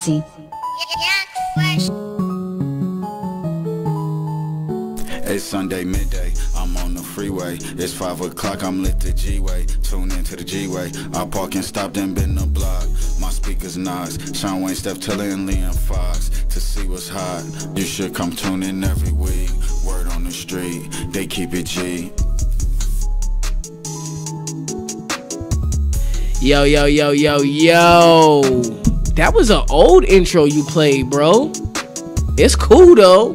It's Sunday midday, I'm on the freeway. It's 5 o'clock, I'm lit the G-Way. Tune into the G-Way. I park and stop, then been the block. My speakers knocks. Sean Wayne, Steph Tiller, and Leon Fox. To see what's hot, you should come tune in every week. Word on the street, they keep it G. Yo, yo, yo, yo, yo. That was an old intro you played, bro. It's cool, though.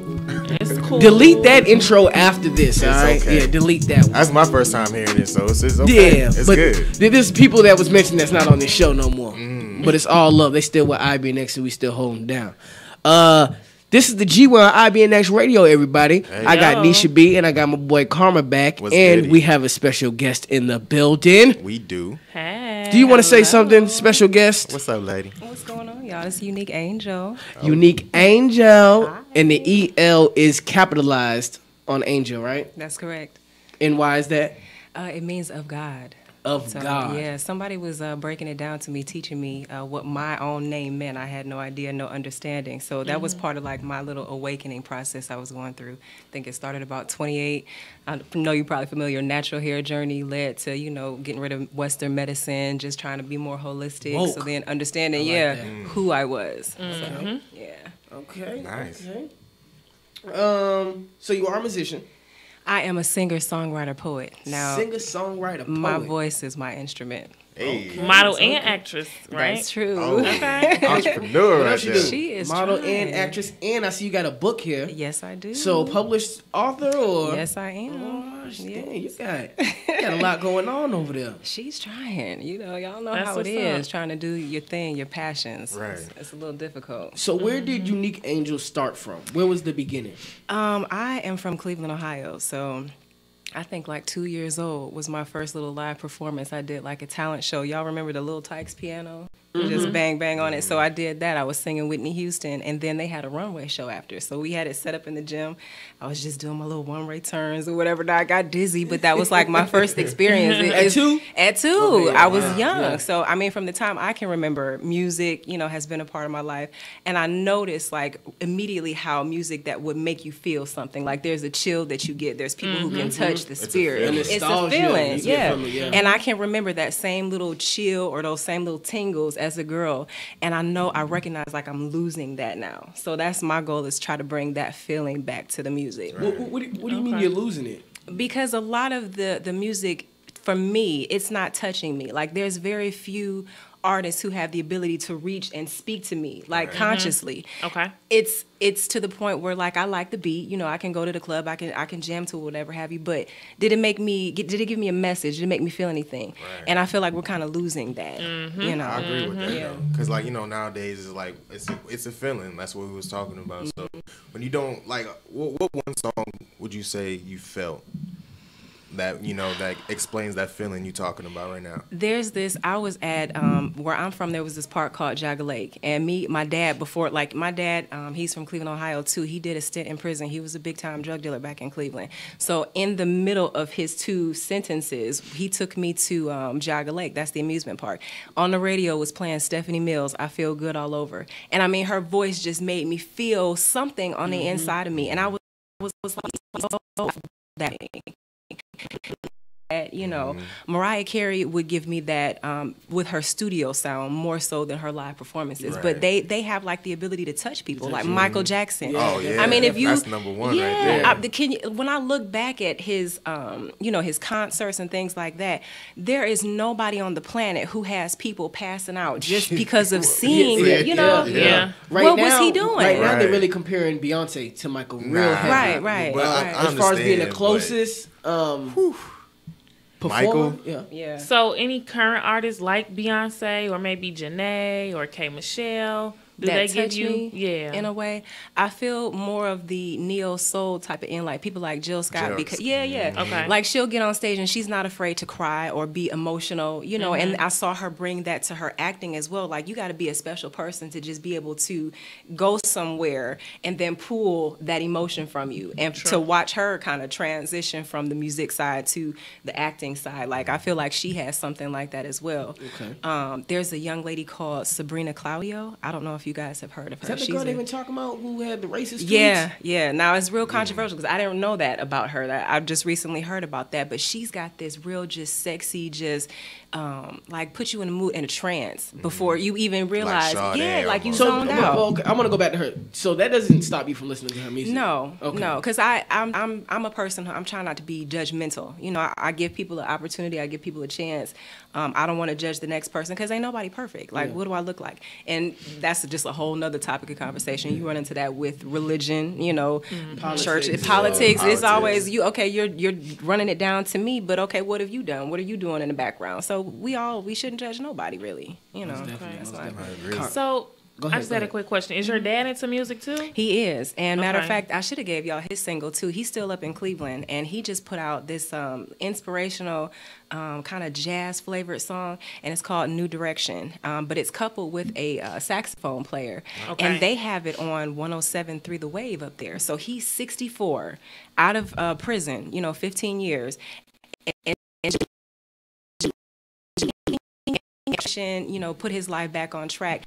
It's cool. Delete that intro after this, alright? Okay. Yeah, delete that one. That's my first time hearing it, so it's okay. Yeah, it's but good. there's people that was mentioned that's not on this show no more. But it's all love. They still with IBNX and we still holding down. This is the Gway on IBNX Radio, everybody. Hey. I got Nisha B and I got my boy Karma back. What's and goody? we have a special guest in the building. We do. Hey. Do you want to say something, special guest? What's up, lady? What's going on, y'all? It's Unique Angel. Unique Angel. Hi. And the EL is capitalized on Angel, right? That's correct. And why is that? It means of God. Of God. Yeah, somebody was breaking it down to me, teaching me what my own name meant. I had no idea, no understanding. So that was part of like my little awakening process I was going through. I think it started about 28. I know you're probably familiar. Natural hair journey led to, getting rid of Western medicine, just trying to be more holistic. Woke. So then understanding, that. who I was. Mm-hmm. So, yeah. Okay. Nice. Okay. So you are a musician. I am a singer, songwriter, poet. Now, Singer, songwriter, poet. my voice is my instrument. Hey. Model and actress, right? That's true. Oh, Okay. entrepreneur What right else you there. do? She is model trying. and actress, and I see you got a book here. Yes, I do. So published author or? Yes, I am. Oh, Yeah. dang, you got a lot going on over there. She's trying. Y'all know That's how it what's is. up. Trying to do your thing, your passions. Right. It's a little difficult. So where did Unique Angel start from? Where was the beginning? I am from Cleveland, Ohio. So I think like 2 years old was my first little live performance. I did like a talent show. Y'all remember the Lil Tykes piano? Just bang, bang on it. So I did that. I was singing Whitney Houston, and then they had a runway show after. So we had it set up in the gym. I was just doing my little one-way turns or whatever. I got dizzy, but that was like my first experience. At 2? At 2. Okay, I was yeah, young. yeah. So, I mean, from the time I can remember, music, has been a part of my life. And I noticed, like, immediately how music that would make you feel something. Like, there's a chill that you get. There's people who can touch the spirit. feeling. It's a Nostalgia. feeling, You get yeah. from it, yeah. And I can remember that same little chill or those same little tingles as a girl. And I recognize, like, I'm losing that now. So that's my goal, is try to bring that feeling back to the music. What do you mean you're losing it? Because a lot of the music, for me, it's not touching me. Like, there's very few artists who have the ability to reach and speak to me, like, consciously. Okay. It's to the point where, like, I like the beat. I can go to the club, I can jam to it, whatever have you. But did it give me a message? Did it make me feel anything? Right. And I feel like we're kind of losing that. I agree with that, Yeah. though. Because, like, nowadays it's like, it's a feeling. That's what we was talking about. So when you don't, like, what one song would you say you felt that, that explains that feeling you talking about right now? There's this, I was at, where I'm from, there was this park called Jogga Lake. And my dad, he's from Cleveland, Ohio, too. He did a stint in prison. He was a big-time drug dealer back in Cleveland. So in the middle of his 2 sentences, he took me to Jogga Lake. That's the amusement park. On the radio was playing Stephanie Mills, I Feel Good All Over. And, I mean, her voice just made me feel something on the inside of me. And I was like, oh, that. Mariah Carey would give me that with her studio sound more so than her live performances. Right. But they have, like, the ability to touch people, like Michael Jackson. Oh, yeah. I mean, if you, that's number one right there. when I look back at his, his concerts and things like that, there is nobody on the planet who has people passing out just because of seeing it. Yeah. Right What now, was he doing? Right now, they're Right. really comparing Beyonce to Michael real heavy. Right. Well, I As far as being the understand, closest, Michael? performer, Yeah. So any current artists like Beyonce or maybe Janae or K. Michelle, do that they give touch you? me Yeah. in a way. I feel more of the neo soul type of like people like Jill Scott, Jill. because Okay. like she'll get on stage and she's not afraid to cry or be emotional, and I saw her bring that to her acting as well. Like, you got to be a special person to just be able to go somewhere and then pull that emotion from you, and to watch her kind of transition from the music side to the acting side. Like, I feel like she has something like that as well. Okay. There's a young lady called Sabrina Claudio. I don't know if you guys have heard of her. Is that the She's girl they've been talking about who had the racist tweets? Yeah. Now, it's real controversial because I didn't know that about her. I've just recently heard about that. But she's got this real just sexy, just like put you in a mood, in a trance before you even realize. Sade like you almost. zoned out. Okay, I want to go back to her. So that doesn't stop you from listening to her music? No, Okay. no, because I'm a person who I'm trying not to be judgmental. You know, I give people an opportunity, I give people a chance. I don't want to judge the next person because ain't nobody perfect. Like, what do I look like? And that's just a whole nother topic of conversation. You run into that with religion, you know, church, politics. It's always you're running it down to me, but okay, what have you done? What are you doing in the background? So we shouldn't judge nobody, really. You know, that's why. So I just had a quick question. Is your dad into music too? He is. And matter of fact, I should have gave y'all his single too. He's still up in Cleveland, and he just put out this inspirational kind of jazz flavored song, and it's called New Direction. But it's coupled with a saxophone player. Okay. And they have it on 107.3 The Wave up there. So he's 64, out of prison, 15 years. And put his life back on track.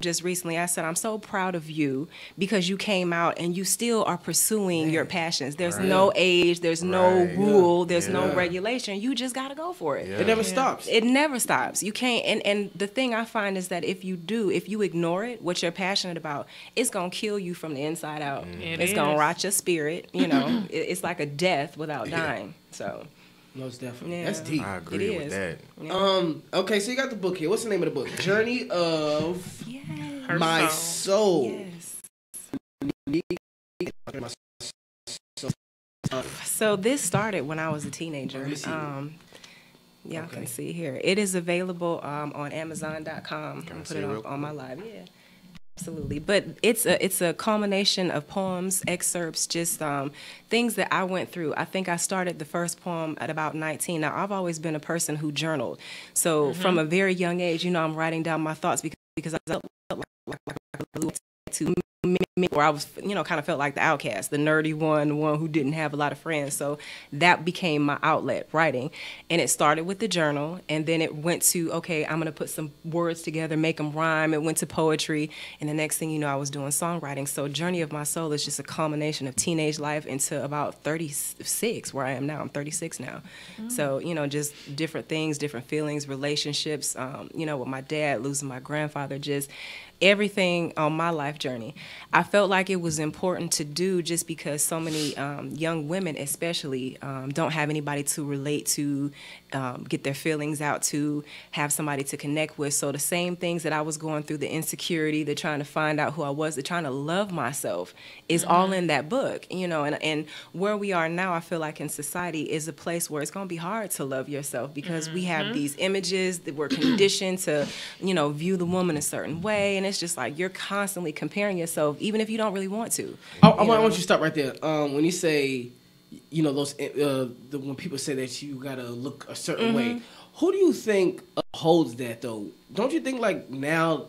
Just recently, I said, I'm so proud of you because you came out and you still are pursuing your passions. There's no age, there's no rule, there's no regulation. You just got to go for it. It never stops. It never stops. You can't. And the thing I find is that if you ignore it, what you're passionate about, it's going to kill you from the inside out. It's going to rot your spirit. It's like a death without dying. So. Most definitely. Yeah. That's deep. I agree with that. Yeah. Okay, so you got the book here. What's the name of the book? Journey of Yes. My Soul. Yes. So this started when I was a teenager. Y'all can see here. It is available on Amazon.com. I'll put it up on my live. Yeah. Absolutely, but it's a culmination of poems, excerpts, just things that I went through. I think I started the first poem at about 19. Now, I've always been a person who journaled, so from a very young age, I'm writing down my thoughts because I felt like to me, where I was, kind of felt like the outcast, the nerdy one, the one who didn't have a lot of friends. So that became my outlet, writing. And it started with the journal, and then it went to, okay, I'm going to put some words together, make them rhyme. It went to poetry, and the next thing you know, I was doing songwriting. So Journey of My Soul is just a culmination of teenage life into about 36, where I am now. I'm 36 now. So, just different things, different feelings, relationships, with my dad, losing my grandfather, just everything on my life journey. I felt like it was important to do just because so many young women especially don't have anybody to relate to, get their feelings out to, have somebody to connect with. So the same things that I was going through, the insecurity, the trying to find out who I was, the trying to love myself is all in that book, and where we are now, I feel like in society is a place where it's going to be hard to love yourself because we have these images that we're conditioned to, view the woman a certain way, and it's just like you're constantly comparing yourself, even if you don't really want to. I want you to stop right there. When you say, those when people say that you gotta look a certain way, who do you think holds that though? Don't you think like now?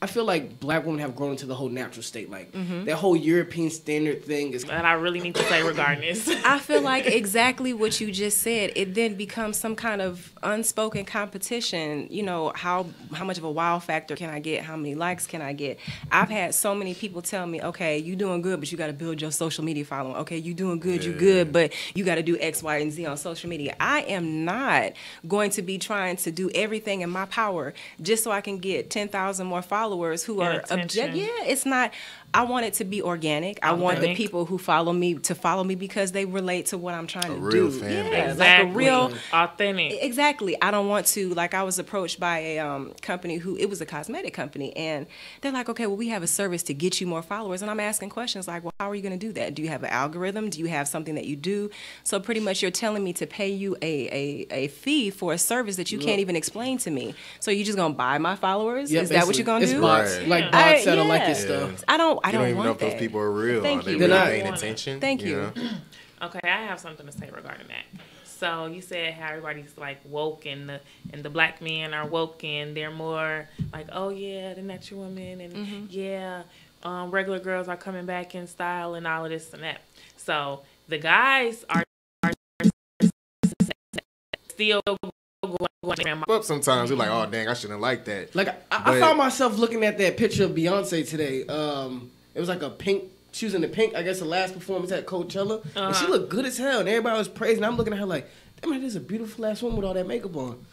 I feel like black women have grown into the whole natural state. Like that whole European standard thing is. And I really need to say regarding this. I feel like exactly what you just said. It then becomes some kind of unspoken competition. How much of a wow factor can I get? How many likes can I get? I've had so many people tell me, okay, you doing good, but you got to build your social media following. Okay, you doing good, you good, but you got to do X, Y, and Z on social media. I am not going to be trying to do everything in my power just so I can get 10,000 more followers who are object. Yeah, it's not. I want it to be organic. I want the people who follow me to follow me because they relate to what I'm trying to do. Fan Yeah, base. like a real authentic. Exactly. I don't want to, like I was approached by a company it was a cosmetic company, and they're like, okay, well, we have a service to get you more followers. And I'm asking questions like, well, how are you going to do that? Do you have an algorithm? Do you have something that you do? So pretty much you're telling me to pay you a fee for a service that you can't even explain to me. So you're just going to buy my followers? Yeah, is that what you're going to do? Bots, Right. like bots that don't like this Yeah. stuff. I don't You don't even want know if those that. people are real. Thank Are they you. really They're paying not. attention? Thank you. Okay, I have something to say regarding that. So you said how everybody's like woke and the black men are woke and they're more like, oh yeah, the natural women and regular girls are coming back in style and all of this and that. So the guys are still Up sometimes you're like, oh dang, I shouldn't like that. Like I found myself looking at that picture of Beyonce today. It was like a pink. She was in the pink. I guess the last performance at Coachella, and she looked good as hell. And everybody was praising. I'm looking at her like, damn, that is a beautiful ass woman with all that makeup on.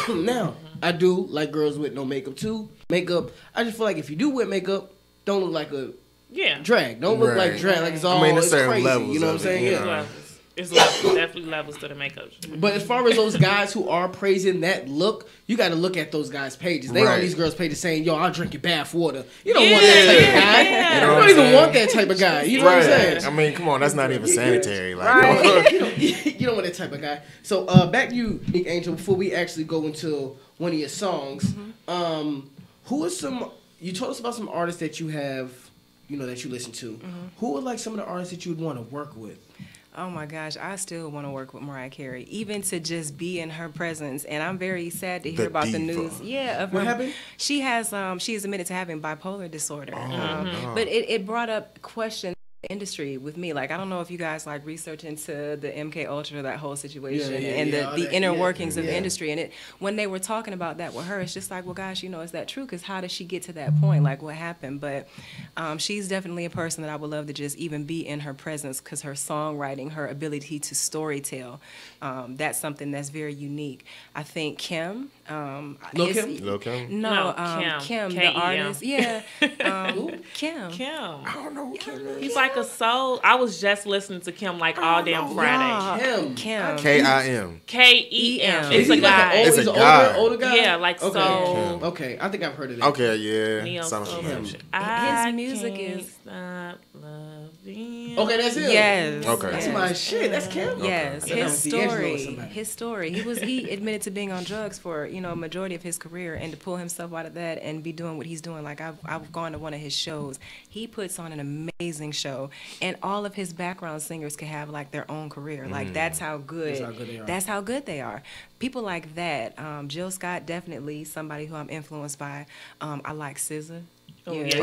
Now I do like girls with no makeup too. Makeup. I just feel like if you do wear makeup, don't look like a drag. Don't look like drag. Like it's all. It's crazy. You know what I'm saying? Yeah. It's levels, definitely levels to the makeup. But as far as those guys who are praising that look, you got to look at those guys' pages. They on these girls' pages saying, "Yo, I'll drink your bath water." You don't want that type of guy. Yeah. You don't even want that type of guy. You know what I'm saying? I mean, come on, that's not even sanitary. Like, you don't want that type of guy. So back to you, Nick Angel. Before we actually go into one of your songs, who are some? You told us about some artists that you have, that you listen to. Who are like some of the artists that you would want to work with? Oh my gosh, I still want to work with Mariah Carey, even to just be in her presence. And I'm very sad to hear about the news. Yeah, of her. What happened? She has she is admitted to having bipolar disorder. But it brought up questions in the industry with me. Like, I don't know if you guys like research into the MK Ultra, that whole situation, and the inner workings of the industry. And when they were talking about that with her, it's just like, well, gosh, is that true? Because how did she get to that point? Like, what happened? But she's definitely a person that I would love to just even be in her presence, because her songwriting, her ability to storytell, that's something that's very unique. I think Kim. Lil' Kim? No, Kim, the artist. Yeah. Kim. I don't know who Kim is. He's like a soul. I was just listening to Kim like all damn Friday. Kim. K-I-M. K-E-M. Is It's a he guy. Like It's a he's an guy. older guy? Yeah, like okay. soul. Okay, I think I've heard of that. Okay, yeah. Neo Sounds soul. familiar. His music can't is- stop loving. Okay, that's him. Yes. Okay. That's my shit. That's Kim. Yes, Okay. his D'Angelo or story. somebody. His story. He admitted to being on drugs for a majority of his career, and to pull himself out of that and be doing what he's doing. Like I've gone to one of his shows. He puts on an amazing show, and all of his background singers can have like their own career. Like that's how good. they are. That's how good they are. People like that. Jill Scott, definitely somebody who I'm influenced by. I like SZA. Oh, Yeah.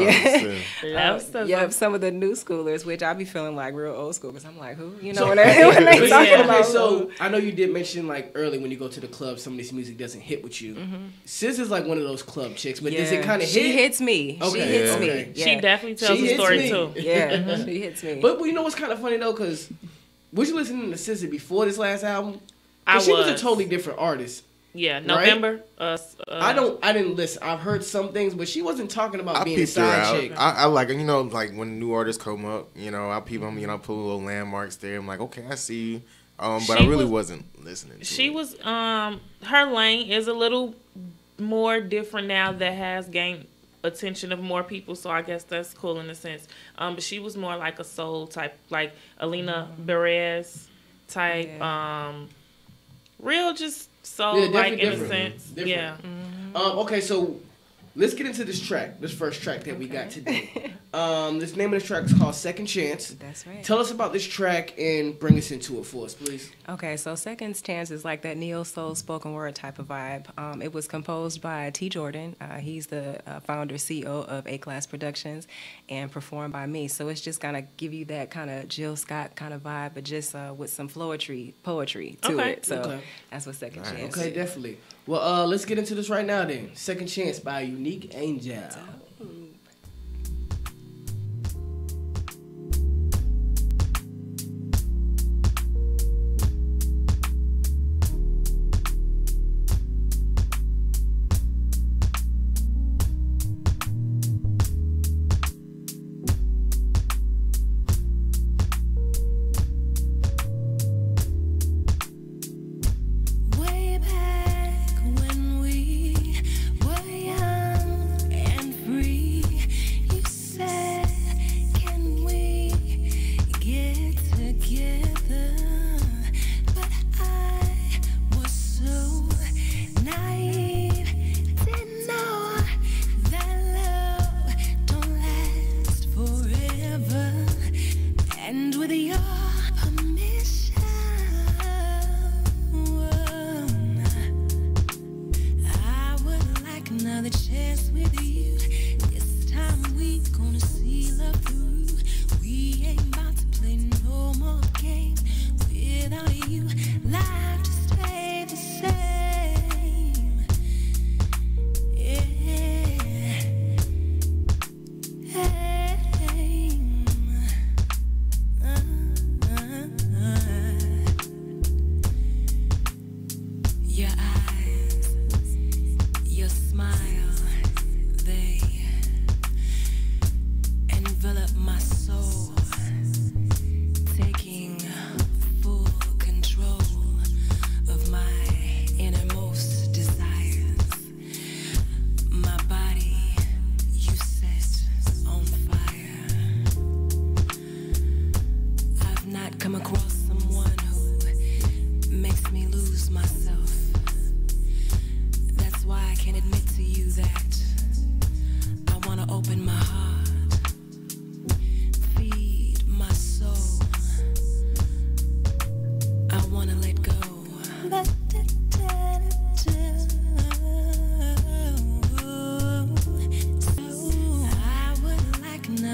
Love SZA. Yep, some of the new schoolers, which I be feeling like real old school, because I'm like, who? So- When they talking Okay, about so I know you did mention like early when you go to the club, some of this music doesn't hit with you. Sis is like one of those club chicks, but does it kind of hit? She hits me. Okay. She hits Okay. me. She Yeah. definitely tells She a hits story me. too. Yeah, she hits me. But you know what's kind of funny though, because was you listening to SZA before this last album? I She was a was. totally different artist. Yeah, November. I didn't listen. I've heard some things, but she wasn't talking about I being a peeped her side out. chick. I like, like when new artists come up, I peep them, put little landmarks there. I'm like, okay, I see you. But She I really was- wasn't listening to She it. was her lane is a little more different now, that has gained attention of more people, so I guess that's cool in a sense. But she was more like a soul type, like Alina Perez type, real just soul, like in a sense. Different. Yeah. Okay, so let's get into this first track that we got today. This name of the track is called Second Chance. That's right. Tell us about this track and bring us into it for us, please. Okay, so Second Chance is like that neo soul spoken word type of vibe. It was composed by T. Jordan. He's the founder, CEO of A-Class Productions, and performed by me. So it's just gonna give you that kind of Jill Scott kind of vibe, but just with some poetry to it. So that's what Second Chance. Okay, definitely. Well, let's get into this right now then. Second Chance by Unique Angel. Way back when we were young and free.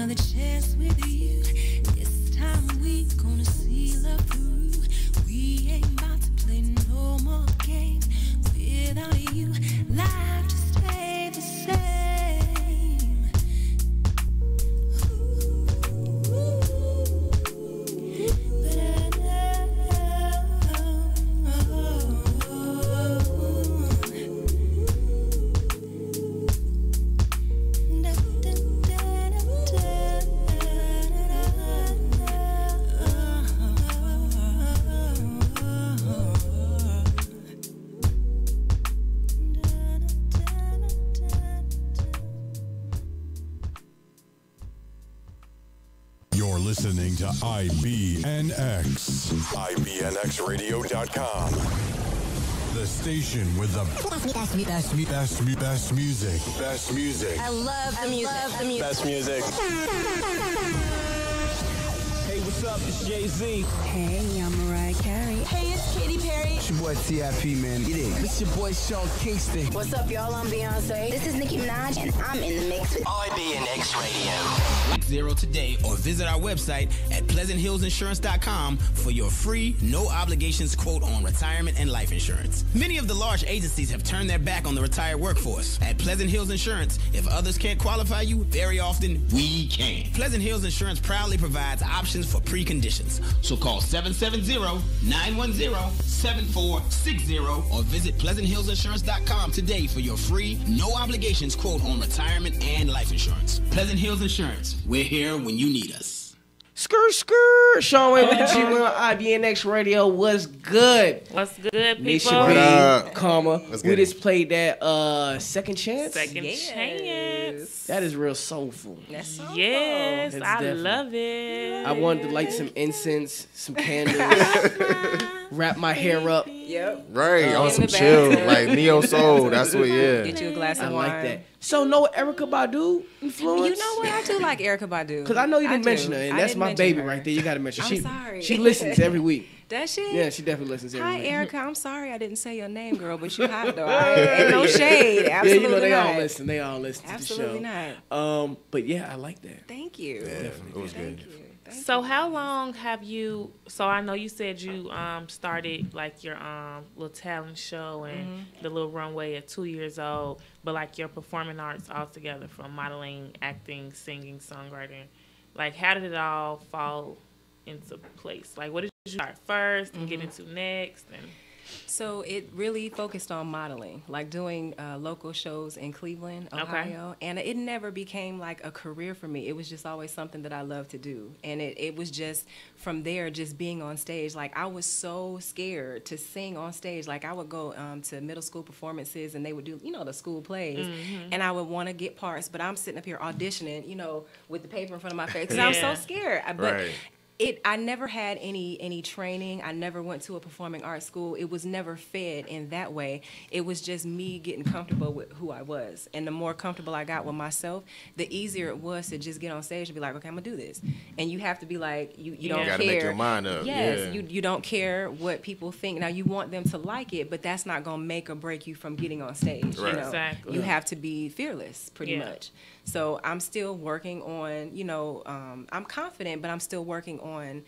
another chance with you. This time we gonna see love through. We ain't about to play no more games without you. Life just stay the same. But You're listening to IBNX. IBNXradio.com. The station with the best music. Best music. I love the music. Best music. Hey, what's up? It's Jay-Z. Hey, I'm Mariah Carey. Hey, it's Katy Perry. It's your boy T.I.P., man. Get in. It's your boy Sean Kingston. What's up, y'all? I'm Beyonce. This is Nicki Minaj, and I'm in the mix with IBNX Radio. Zero today or visit our website at PleasantHillsInsurance.com for your free, no obligations quote on retirement and life insurance. Many of the large agencies have turned their back on the retired workforce. At Pleasant Hills Insurance, if others can't qualify you, very often we can. Pleasant Hills Insurance proudly provides options for preconditions. So call 770-910-7460 or visit PleasantHillsInsurance.com today for your free, no obligations quote on retirement and life insurance. Pleasant Hills Insurance. We're here when you need us. Skrr. Sean Wayne with the G1 on IBNX Radio. What's good? What's good, Nisha people? B, comma. We just played that Second Chance. Second Chance. That is real soulful. That's so Yes, It's I definitely- love it. I wanted to light some incense, some candles, wrap my hair up. Yep. Right, on In some the chill, bathroom. like Neo Soul. That's what, yeah. Get you a glass I of like wine. that. So, no Erykah Badu influence? You know what? I do like Erykah Badu. Because I know you didn't do. mention her, and I that's didn't my mention baby her. right there. You got to mention her. I'm sorry. She listens every week. Does she? Yeah, she definitely listens every Hi, week. Erykah. I'm sorry I didn't say your name, girl, but you hot though. Ain't no shade. Yeah, Absolutely you know they not. all listen. They all listen Absolutely to the show. not. But yeah, I like that. Thank you. Yeah, it was good. Thank you. Thank So how long have you? So I know you said you started like your little talent show and the little runway at 2 years old, but like your performing arts altogether, from modeling, acting, singing, songwriting, like how did it all fall into place? Like what did you start first and get into next? And So it really focused on modeling, like doing local shows in Cleveland, Ohio. And it never became like a career for me. It was just always something that I loved to do. And it was just from there, just being on stage. Like I was so scared to sing on stage. Like I would go to middle school performances and they would do, the school plays. And I would want to get parts, but I'm sitting up here auditioning, with the paper in front of my face because I was so scared. But Right. I never had any training. I never went to a performing arts school. It was never fed in that way. It was just me getting comfortable with who I was. And the more comfortable I got with myself, the easier it was to just get on stage and be like, okay, I'm going to do this. And you have to be like, you don't care. You gotta make your mind up. Yes, Yeah. you don't care what people think. Now, you want them to like it, but that's not going to make or break you from getting on stage. Right. Exactly. You have to be fearless, pretty Yeah. much. So I'm still working on, I'm confident, but I'm still working on,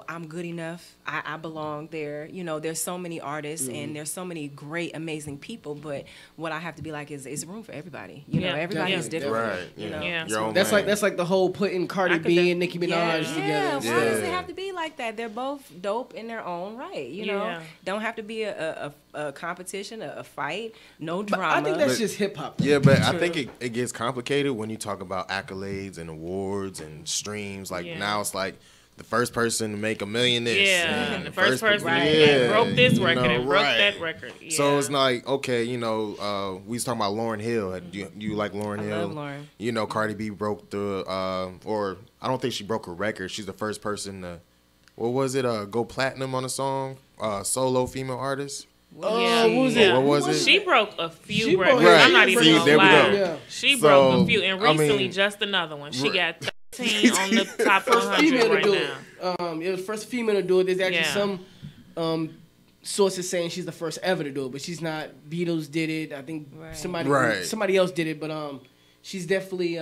I'm good enough. I belong there. There's so many artists and there's so many great, amazing people. But what I have to be like is room for everybody. Everybody is different. Right. Yeah. Yeah. Your own That's lane. like the whole putting Cardi B and Nicki Minaj Yeah, together. why and does stuff. it have to be like that? They're both dope in their own right. Yeah. Don't have to be a competition, a fight, no But drama. I think that's But- just hip hop. Yeah, but I think it gets complicated when you talk about accolades and awards and streams. Like Yeah. now it's like the first person to make $1 million this. yeah, and the first person yeah, broke this you record know, and broke right. that record. Yeah. So it's like, okay, we was talking about Lauryn Hill. Do you like Lauryn I Hill? love Lauryn. Cardi B broke the, or I don't think she broke a record. She's the first person to, what was it, go platinum on a song? Solo female artist. Yeah. what was yeah. it? What was it? She broke a few She records. broke- I'm not even See, gonna there we lie. go. Yeah. She So, broke a few, and I recently mean, just another one. She right. got 13 on the top First 100 female to right do now. it. It was first female to do it. There's actually Yeah. some sources saying she's the first ever to do it, but she's not. Beatles did it. I think Right. somebody Right. somebody else did it, but she's definitely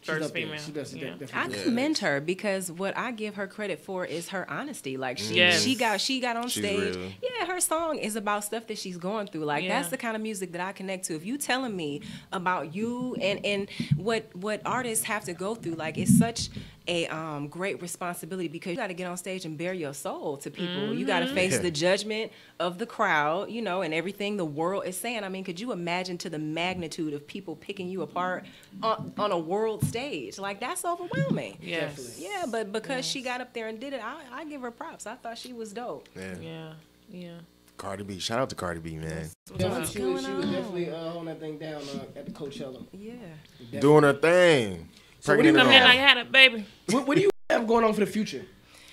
first female. She does Yeah. I commend her because what I give her credit for is her honesty. Like she got on She's stage. real. Yeah, her song is about stuff that she's going through. Like that's the kind of music that I connect to. If you telling me about you and what artists have to go through, like it's such a great responsibility because you got to get on stage and bare your soul to people. You got to face the judgment of the crowd, you know, and everything the world is saying. I mean, could you imagine to the magnitude of people picking you apart on a world stage? Like that's overwhelming. Yes. Definitely. Yeah, but because she got up there and did it, I give her props. I thought she was dope. Yeah. Cardi B. Shout out to Cardi B, man. She was definitely holding that thing down at the Coachella. Yeah. Doing her thing. So what do you Come have? in like you had a baby. What do you have going on for the future?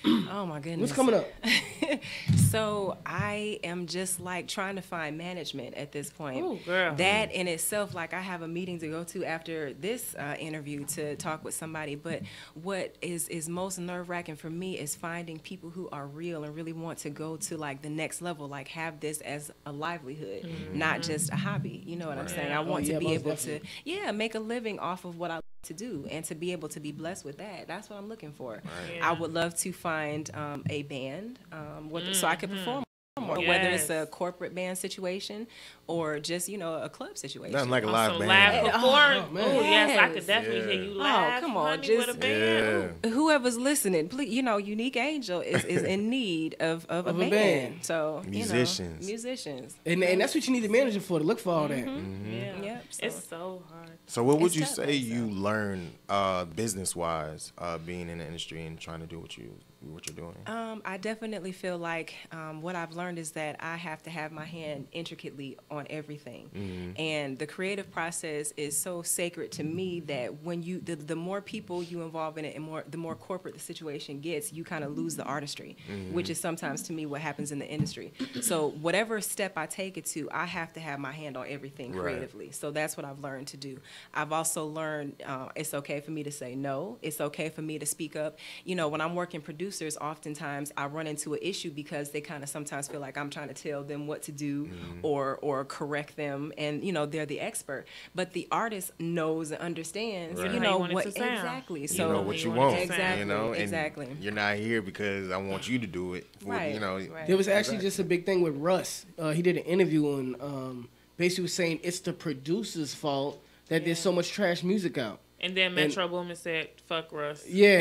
Oh my goodness. What's coming up? So I am just like trying to find management at this point. Ooh, girl. That in itself, like I have a meeting to go to after this interview to talk with somebody. But what is most nerve-wracking for me is finding people who are real and really want to go to like the next level, like have this as a livelihood, not just a hobby. You know what I'm saying? I want to be able to, make a living off of what I to do and to be able to be blessed with that. That's what I'm looking for. I would love to find a band so I could perform more, whether it's a corporate band situation or just, a club situation. Nothing like a live band. Live performance. man. Yes, I could definitely hear you live. Come on, honey, with a band. Whoever's listening, please, Unique Angel is in need of a band. So, musicians. And that's what you need the manager for, to look for all that. Yeah. Yep, It's so hard. So what would you tough, say you learned business-wise being in the industry and trying to do what you're doing? I definitely feel like what I've learned is that I have to have my hand intricately on everything. And the creative process is so sacred to me that when the more people you involve in it and the more corporate the situation gets, you kind of lose the artistry, which is sometimes to me what happens in the industry. So whatever step I take it to, I have to have my hand on everything creatively. So that's what I've learned to do. I've also learned it's okay for me to say no. It's okay for me to speak up. When I'm working producers, oftentimes I run into an issue because they kind of sometimes feel like I'm trying to tell them what to do or correct them, and they're the expert. But the artist knows and understands, what exactly. So you know what you want, exactly, and exactly. You're not here because I want you to do it. Right. There was actually just a big thing with Russ. He did an interview and basically was saying it's the producer's fault that there's so much trash music out. And then Metro Boomin said, "Fuck Russ." Yeah.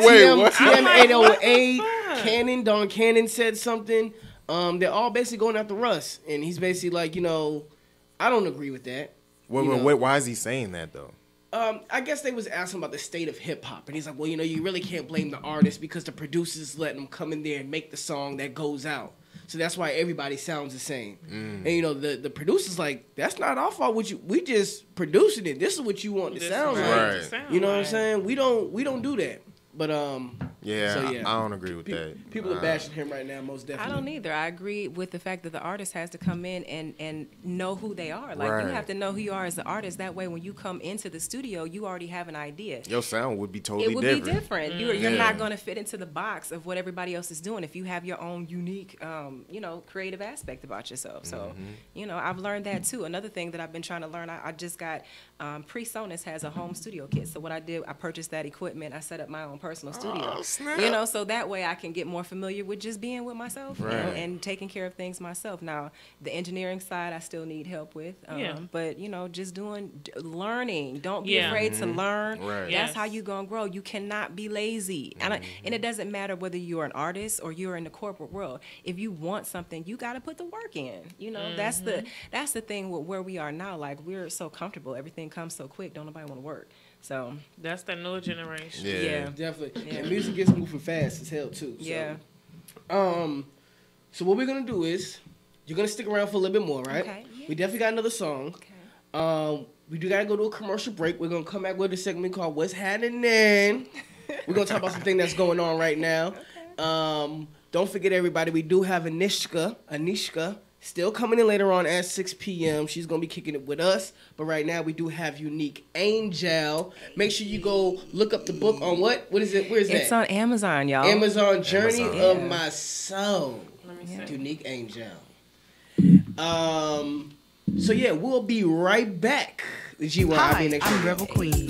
Wait, what? TM808, Don Cannon said something. They're all basically going after Russ, and he's basically like, I don't agree with that. Wait, why is he saying that though? I guess they was asking about the state of hip hop, and he's like, well, you really can't blame the artist because the producers letting them come in there and make the song that goes out. So that's why everybody sounds the same. And the producer's like, that's not our fault. We just producing it. This is what you want to sound like. Right. You know what I'm saying? We don't do that. But I don't agree with that. People are bashing him right now, most definitely. I don't either. I agree with the fact that the artist has to come in and know who they are. Like you have to know who you are as the artist. That way, when you come into the studio, you already have an idea. Your sound would be totally different. It would be different. You're not going to fit into the box of what everybody else is doing if you have your own unique, creative aspect about yourself. So, I've learned that too. Another thing that I've been trying to learn, I just got PreSonus has a home studio kit. So what I did, I purchased that equipment. I set up my own personal studio. So that way I can get more familiar with just being with myself and taking care of things myself. Now, the engineering side I still need help with. But, just learning. Don't be afraid to learn. Right. That's how you're going to grow. You cannot be lazy. And it doesn't matter whether you're an artist or you're in the corporate world. If you want something, you got to put the work in. That's the thing with where we are now. Like, we're so comfortable. Everything comes so quick. Don't nobody want to work. So that's the new generation. Yeah. Definitely. Yeah. And music gets moving fast as hell too. So. Yeah. So what we're gonna do is you're gonna stick around for a little bit more, right? Okay. Yeah. We definitely got another song. Okay. We do gotta go to a commercial break. We're gonna come back with a segment called "What's Happening." We're gonna talk about something that's going on right now. Okay. Don't forget, everybody, we do have Anishka. Still coming in later on at 6 p.m. She's going to be kicking it with us. But right now, we do have Unique Angel. Make sure you go look up the book on what? What is it? Where is that? It's on Amazon, y'all. Amazon Journey of My Soul. Let me see. Unique Angel. So, yeah, we'll be right back. The GYIB next I'm Rebel Queen.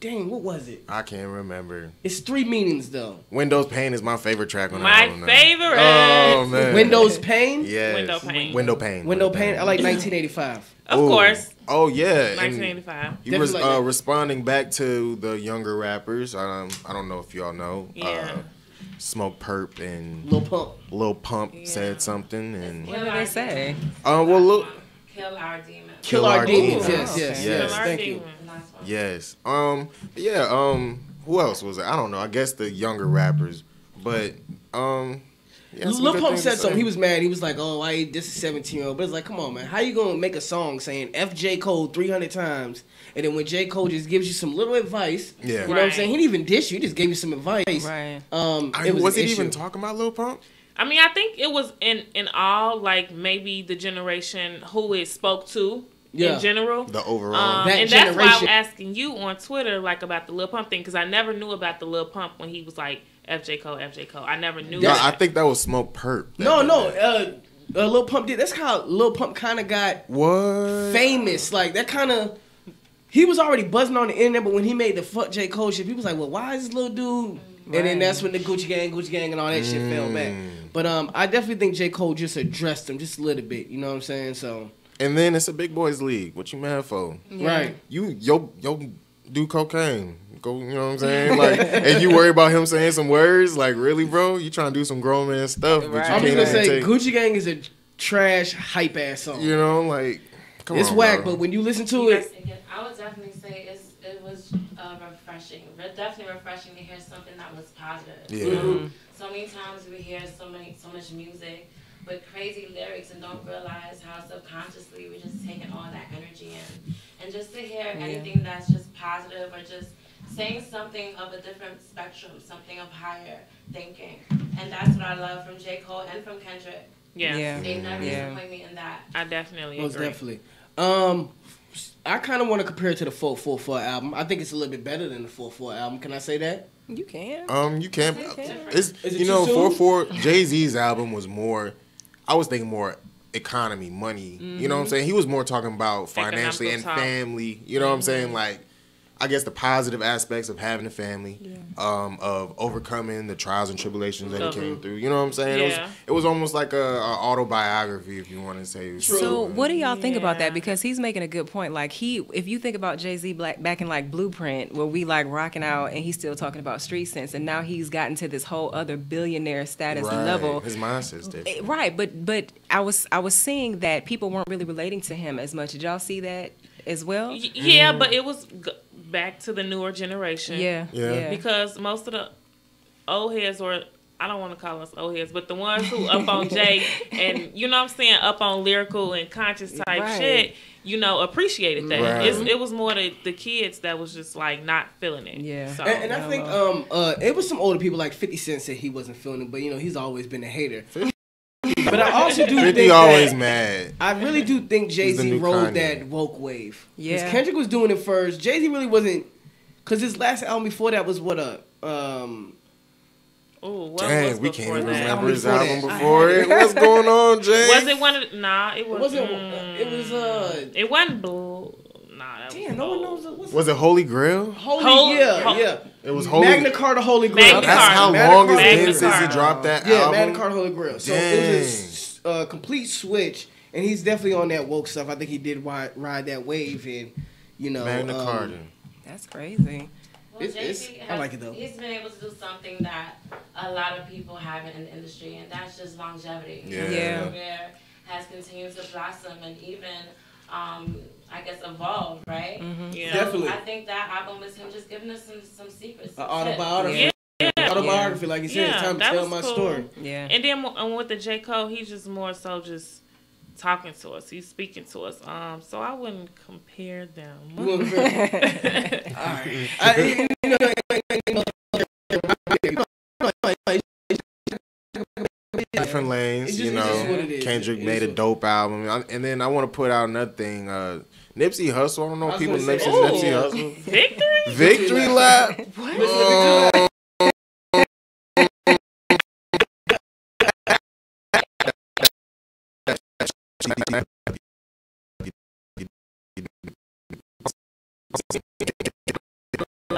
Dang, what was it? I can't remember. It's 3 meanings though. Windows Pane is my favorite track on the My album. favorite. Oh man. Windows Pane. Yes. Window Pane. Window Pane. Window Pane. I like 1985. Of course. Oh yeah. 1985. He was responding back to the younger rappers. I don't know if y'all know. Yeah. Smoke Perp and Lil Pump said something, and What did they say? well, look. Kill our demons. Kill our demons. Ooh, Yes, yes, yes. Kill our Thank you. demons. Yes. Who else was it? I don't know. I guess the younger rappers, but yeah, Lil Pump said something. He was mad. He was like, "Oh, I this is 17-year-old." But it's like, come on, man. How you gonna make a song saying F J Cole 300 times, and then when J Cole just gives you some little advice, you know what I'm saying? He didn't even dish you. He just gave you some advice. Right. Was it even talking about Lil Pump? I mean, I think it was in all, like, maybe the generation who it spoke to in general. The overall. And that's why I was asking you on Twitter, like, about the Lil Pump thing, because I never knew about the Lil Pump when he was like, FJ Cole, FJ Cole. I never knew that. I think that was Smoke Perp. No. Lil Pump did. That's how Lil Pump kind of got famous. Like, that kind of... He was already buzzing on the internet, but when he made the Fuck J. Cole shit, people was like, well, why is this little dude... And then that's when the Gucci Gang and all that shit fell back. But I definitely think J. Cole just addressed him just a little bit. You know what I'm saying? So. And then it's a big boys league. What you mad for? Yeah. Right. Yo do cocaine. Go, you know what I'm saying? Like, and you worry about him saying some words? Like, really, bro? You trying to do some grown man stuff? But you I'm just can't gonna say take, Gucci Gang is a trash hype ass song. You know, like, come it's on, whack, bro. but when you listen to it, I would definitely say it was refreshing. Definitely refreshing to hear something that was positive. Yeah. Mm-hmm. So many times we hear so much music with crazy lyrics and don't realize how subconsciously we're just taking all that energy in. And just to hear anything that's just positive or just saying something of a different spectrum, something of higher thinking. And that's what I love from J. Cole and from Kendrick. Yeah. They never disappoint me in that. I definitely most agree. definitely. I kind of want to compare it to the 444 album. I think it's a little bit better than the 444 album. Can I say that? You can. You can. It's Is it you know, too soon? 444 Jay-Z's album was more. I was thinking more economy, money. You know what I'm saying? He was more talking about financially and family. You know what I'm saying? Like, I guess the positive aspects of having a family, of overcoming the trials and tribulations that he came through. You know what I'm saying? Yeah. It was almost like a autobiography, if you want to say. So what do y'all think about that? Because he's making a good point. Like if you think about Jay-Z back in like Blueprint, where we like rocking out and he's still talking about street sense, and now he's gotten to this whole other billionaire status level. His mindset's different. Right, but I was seeing that people weren't really relating to him as much. Did y'all see that as well? Yeah, but it was back to the newer generation. Yeah. Because most of the old heads, or I don't want to call us old heads, but the ones who up on Jay and, you know what I'm saying, up on lyrical and conscious type shit, you know, appreciated that. Right. It was more the kids that was just like not feeling it. Yeah. So, And I think it was some older people like 50 Cent said he wasn't feeling it, but you know he's always been a hater. But I also do 50 think always that, mad. I really do think Jay-Z new rode Kanye. that woke wave. Yeah. Because Kendrick was doing it first. Jay-Z really wasn't, because his last album before that was what what Dang, was we before can't even that? remember his Before album that. before it. What's going on, Jay? Was it one of the, nah, it was. It wasn't Blue. Nah, that damn, was no one old. knows. Was it Holy Grail? Yeah. It was Holy. Magna Carta Holy Grail. Magna That's how Magna long it's Carta. been Magna since he Carta. dropped that Yeah, album. Magna Carta Holy Grail. So it was a complete switch, and he's definitely on that woke stuff. I think he did ride that wave, and you know, Magna Carta. That's crazy. Well, Jay-Z I like it though. He's been able to do something that a lot of people haven't in the industry, and that's just longevity. Yeah. His career has continued to blossom and even, I guess, evolve, right? Yeah. So Definitely. I think that album was him just giving us some secrets. An autobiography. Autobiography, like you said, it's time to that tell was my cool. story. Yeah. And then with the J. Cole, he's just more so just talking to us. He's speaking to us. So I wouldn't compare them. You want to Different lanes, It's you just know. what it is. Kendrick It made is a dope album, and then I want to put out another thing. Nipsey Hussle. I don't know I if was people gonna listen say, to Nipsey Hussle. Victory? Victory lap.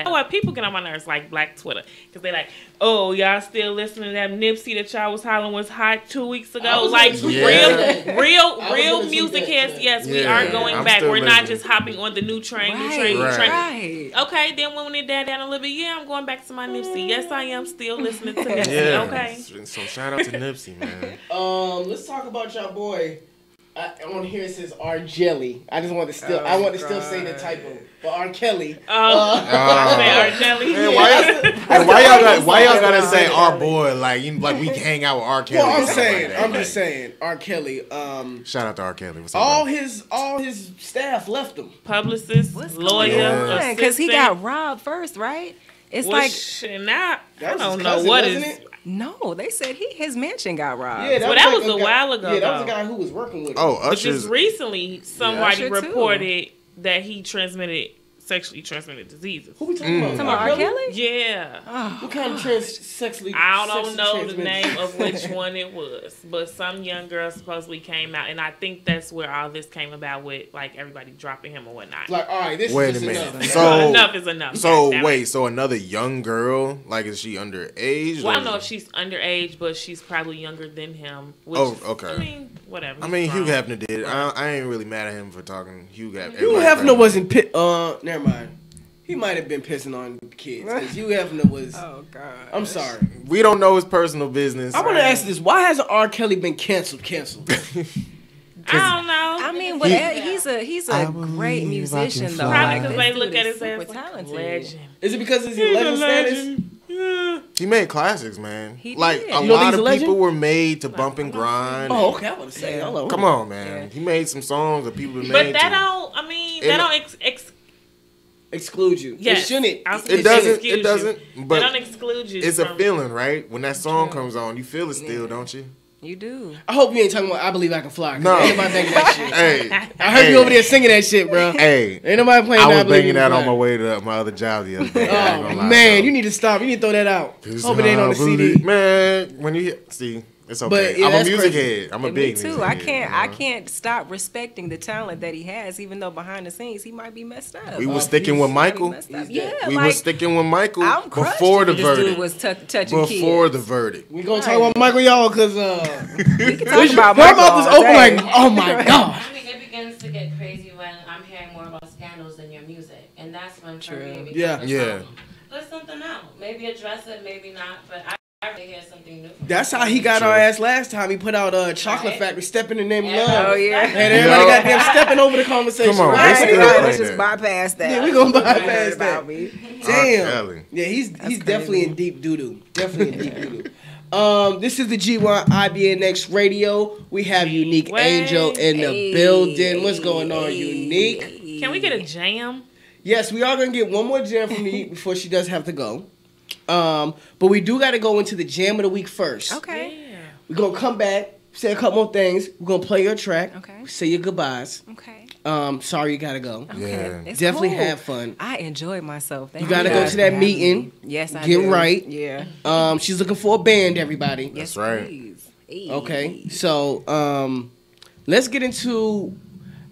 like, oh, people get on my nerves like Black Twitter because they like, oh, y'all still listening to that Nipsey that y'all was hollering was hot 2 weeks ago? Like real music heads. Yes, we are going back. We're not just hopping on the new train. Right. Okay, then when it died down a little bit, yeah, I'm going back to my Nipsey. Yes, I am still listening to Nipsey. Okay. So shout out to Nipsey, man. Let's talk about y'all boy. On here it says R. Jelly. I just want to still. I want to still say the typo, but R. Kelly. R. Jelly. Man, why y'all gotta say our boy like we hang out with R. Kelly? Well, I'm just saying R. Kelly. Shout out to R. Kelly. What's all his staff left him. Publicist, lawyer, because he got robbed first, right? It's I don't know what is. It? No, they said his mansion got robbed. Yeah, that was a while ago. Yeah, that was a guy who was working with him. Oh, But just recently, somebody reported that he sexually transmitted diseases. Who we talking about? Talking about R. Kelly? Yeah. What kind of sexually? I don't know the name of which one it was, but some young girl supposedly came out, and I think that's where all this came about with like everybody dropping him or whatnot. Like, all right, this wait is a minute. enough. So enough is enough. So another young girl, like is she underage? Well, I don't know if she's underage, but she's probably younger than him. Which, okay. I mean, whatever. I mean, Hugh Hefner did. I ain't really mad at him for talking. Hugh Hefner. Hugh Hefner wasn't. Never mind. He might have been pissing on kids because Hugh Hefner was. Oh God! I'm sorry. We don't know his personal business. I want to ask this: why hasn't R. Kelly been canceled? I don't know. I mean, he's a great musician though. Probably because they look at his ass like legend. Is it because he's a legend status? Yeah. He made classics, man. He like did. a lot of people were made to bump and grind. Oh, okay. I want to say hello. Come on, man. Yeah. He made some songs that people made. But that don't. I mean, that don't exclude you. Yes. It shouldn't. It doesn't. But they don't exclude you. It's a feeling, right? When that song comes on, you feel it still, don't you? You do. I hope you ain't talking about I Believe I Can Fly. No. Ain't nobody banging that shit. Hey. I heard you over there singing that shit, bro. Hey. Ain't nobody playing I that. was banging that on my way to my other job the other day. Oh, man. You need to stop. You need to throw that out. Hope it ain't on the CD. Man, when you see... It's okay. But, yeah, I'm a music crazy. head. I'm a big music head. I can't stop respecting the talent that he has, even though behind the scenes he might be messed up. We was sticking with Michael. We was sticking with Michael before the verdict. Dude was touching before kids. the verdict. We gonna talk about Michael, y'all, because we can talk about Michael. Michael. Mouth is open like, oh my god. I mean, it begins to get crazy when I'm hearing more about scandals than your music, and that's when for me it becomes put something out. Maybe address it, maybe not, but I really hear something new. That's how he got our ass last time. He put out Chocolate Factory, Step in the Name of Love. Oh, yeah. And everybody got them stepping over the conversation. Come on, let's just bypass that. Yeah, we gonna bypass that. Damn. Yeah, he's definitely in deep doo-doo. Definitely in deep doo-doo. This is the G1 IBNX Radio. We have Unique Angel in the building. What's going on, Unique? Can we get a jam? Yes, we are going to get one more jam from Unique before she does have to go. But we do got to go into the jam of the week first. Okay. Yeah. We're going to come back, say a couple more things. We're going to play your track. Okay. Say your goodbyes. Okay. Sorry you got to go. Okay. Yeah. Definitely cool. have fun. I enjoyed myself. You got to go to that meeting. Yes, I Get do. right. Yeah. She's looking for a band, everybody. Yes, That's right. please. Hey. Okay. So, let's get into...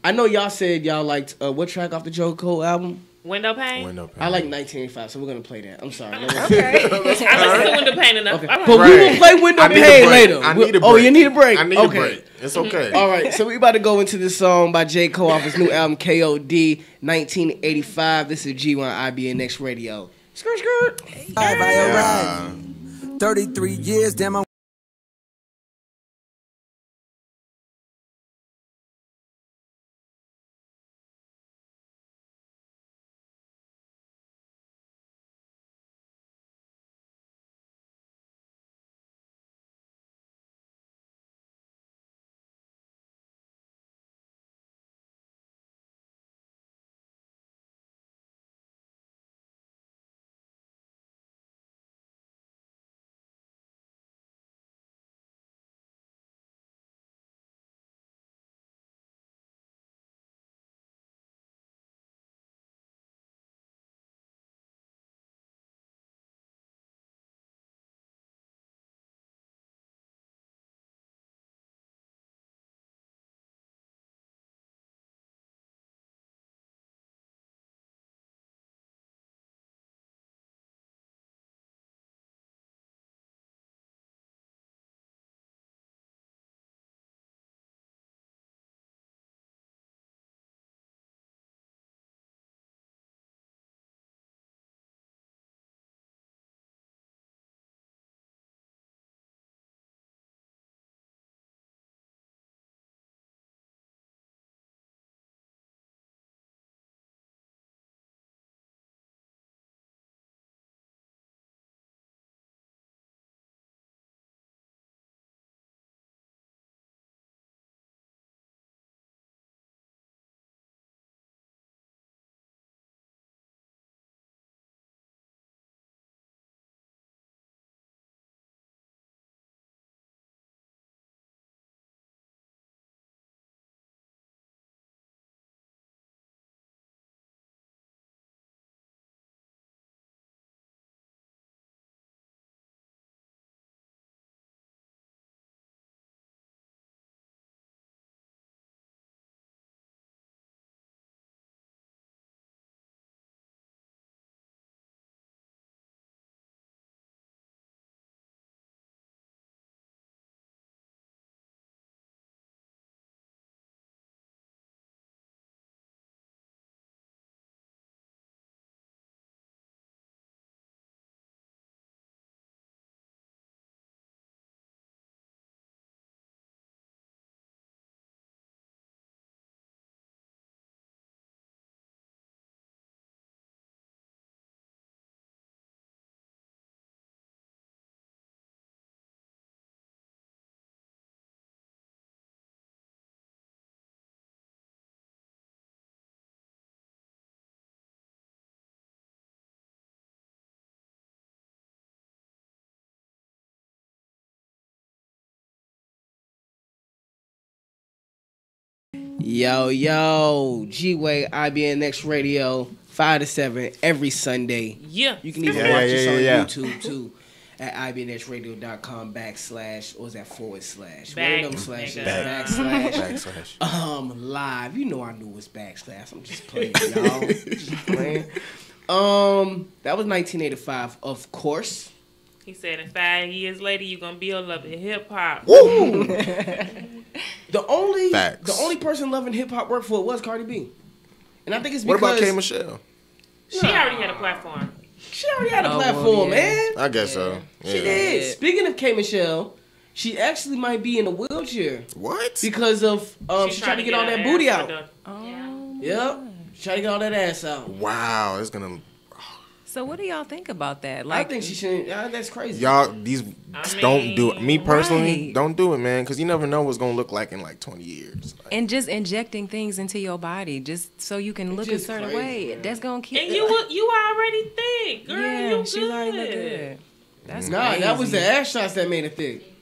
I know y'all said y'all liked... what track off the Joe Cole album? Window pane? I like 1985, so we're going to play that. I'm sorry. Okay. I listen to window pane enough. Okay. All right. But we will play window pane later. I need a break. Oh, you need a break? I need a break. It's okay. All right, so we about to go into this song by J. Cole off his new album, KOD, 1985. This is G1 IBNX Radio. Skirt, skirt. Yeah. 33 years, damn, I'm Yo, Gway, IBNX Radio, 5 to 7 every Sunday. Yeah. You can even watch us on YouTube too at ibnxradio.com / what was that / one of them slashes / live. You know I knew it was / I'm just playing, y'all. Just playing. That was 1985, of course. He said in 5 years later you're gonna be a loving hip hop. Woo! The only person loving hip hop worked for it was Cardi B, and I think it's because. What about K Michelle? She already had a platform. She already had a platform, man. I guess so. Yeah. She did. Speaking of K Michelle, she actually might be in a wheelchair. What? Because of she's trying to get all that booty out. Oh. Yep. She's trying to get all that ass out. Wow, it's gonna. So what do y'all think about that? I think she shouldn't. That's crazy. Y'all, don't do it. Me personally, don't do it, man, because you never know what's gonna look like in like 20 years. Like, and just injecting things into your body just so you can look a certain way. Man. That's gonna keep. And you already thick, girl. Yeah, you she already look good. That's nah, crazy. that was the ass shots that made it thick.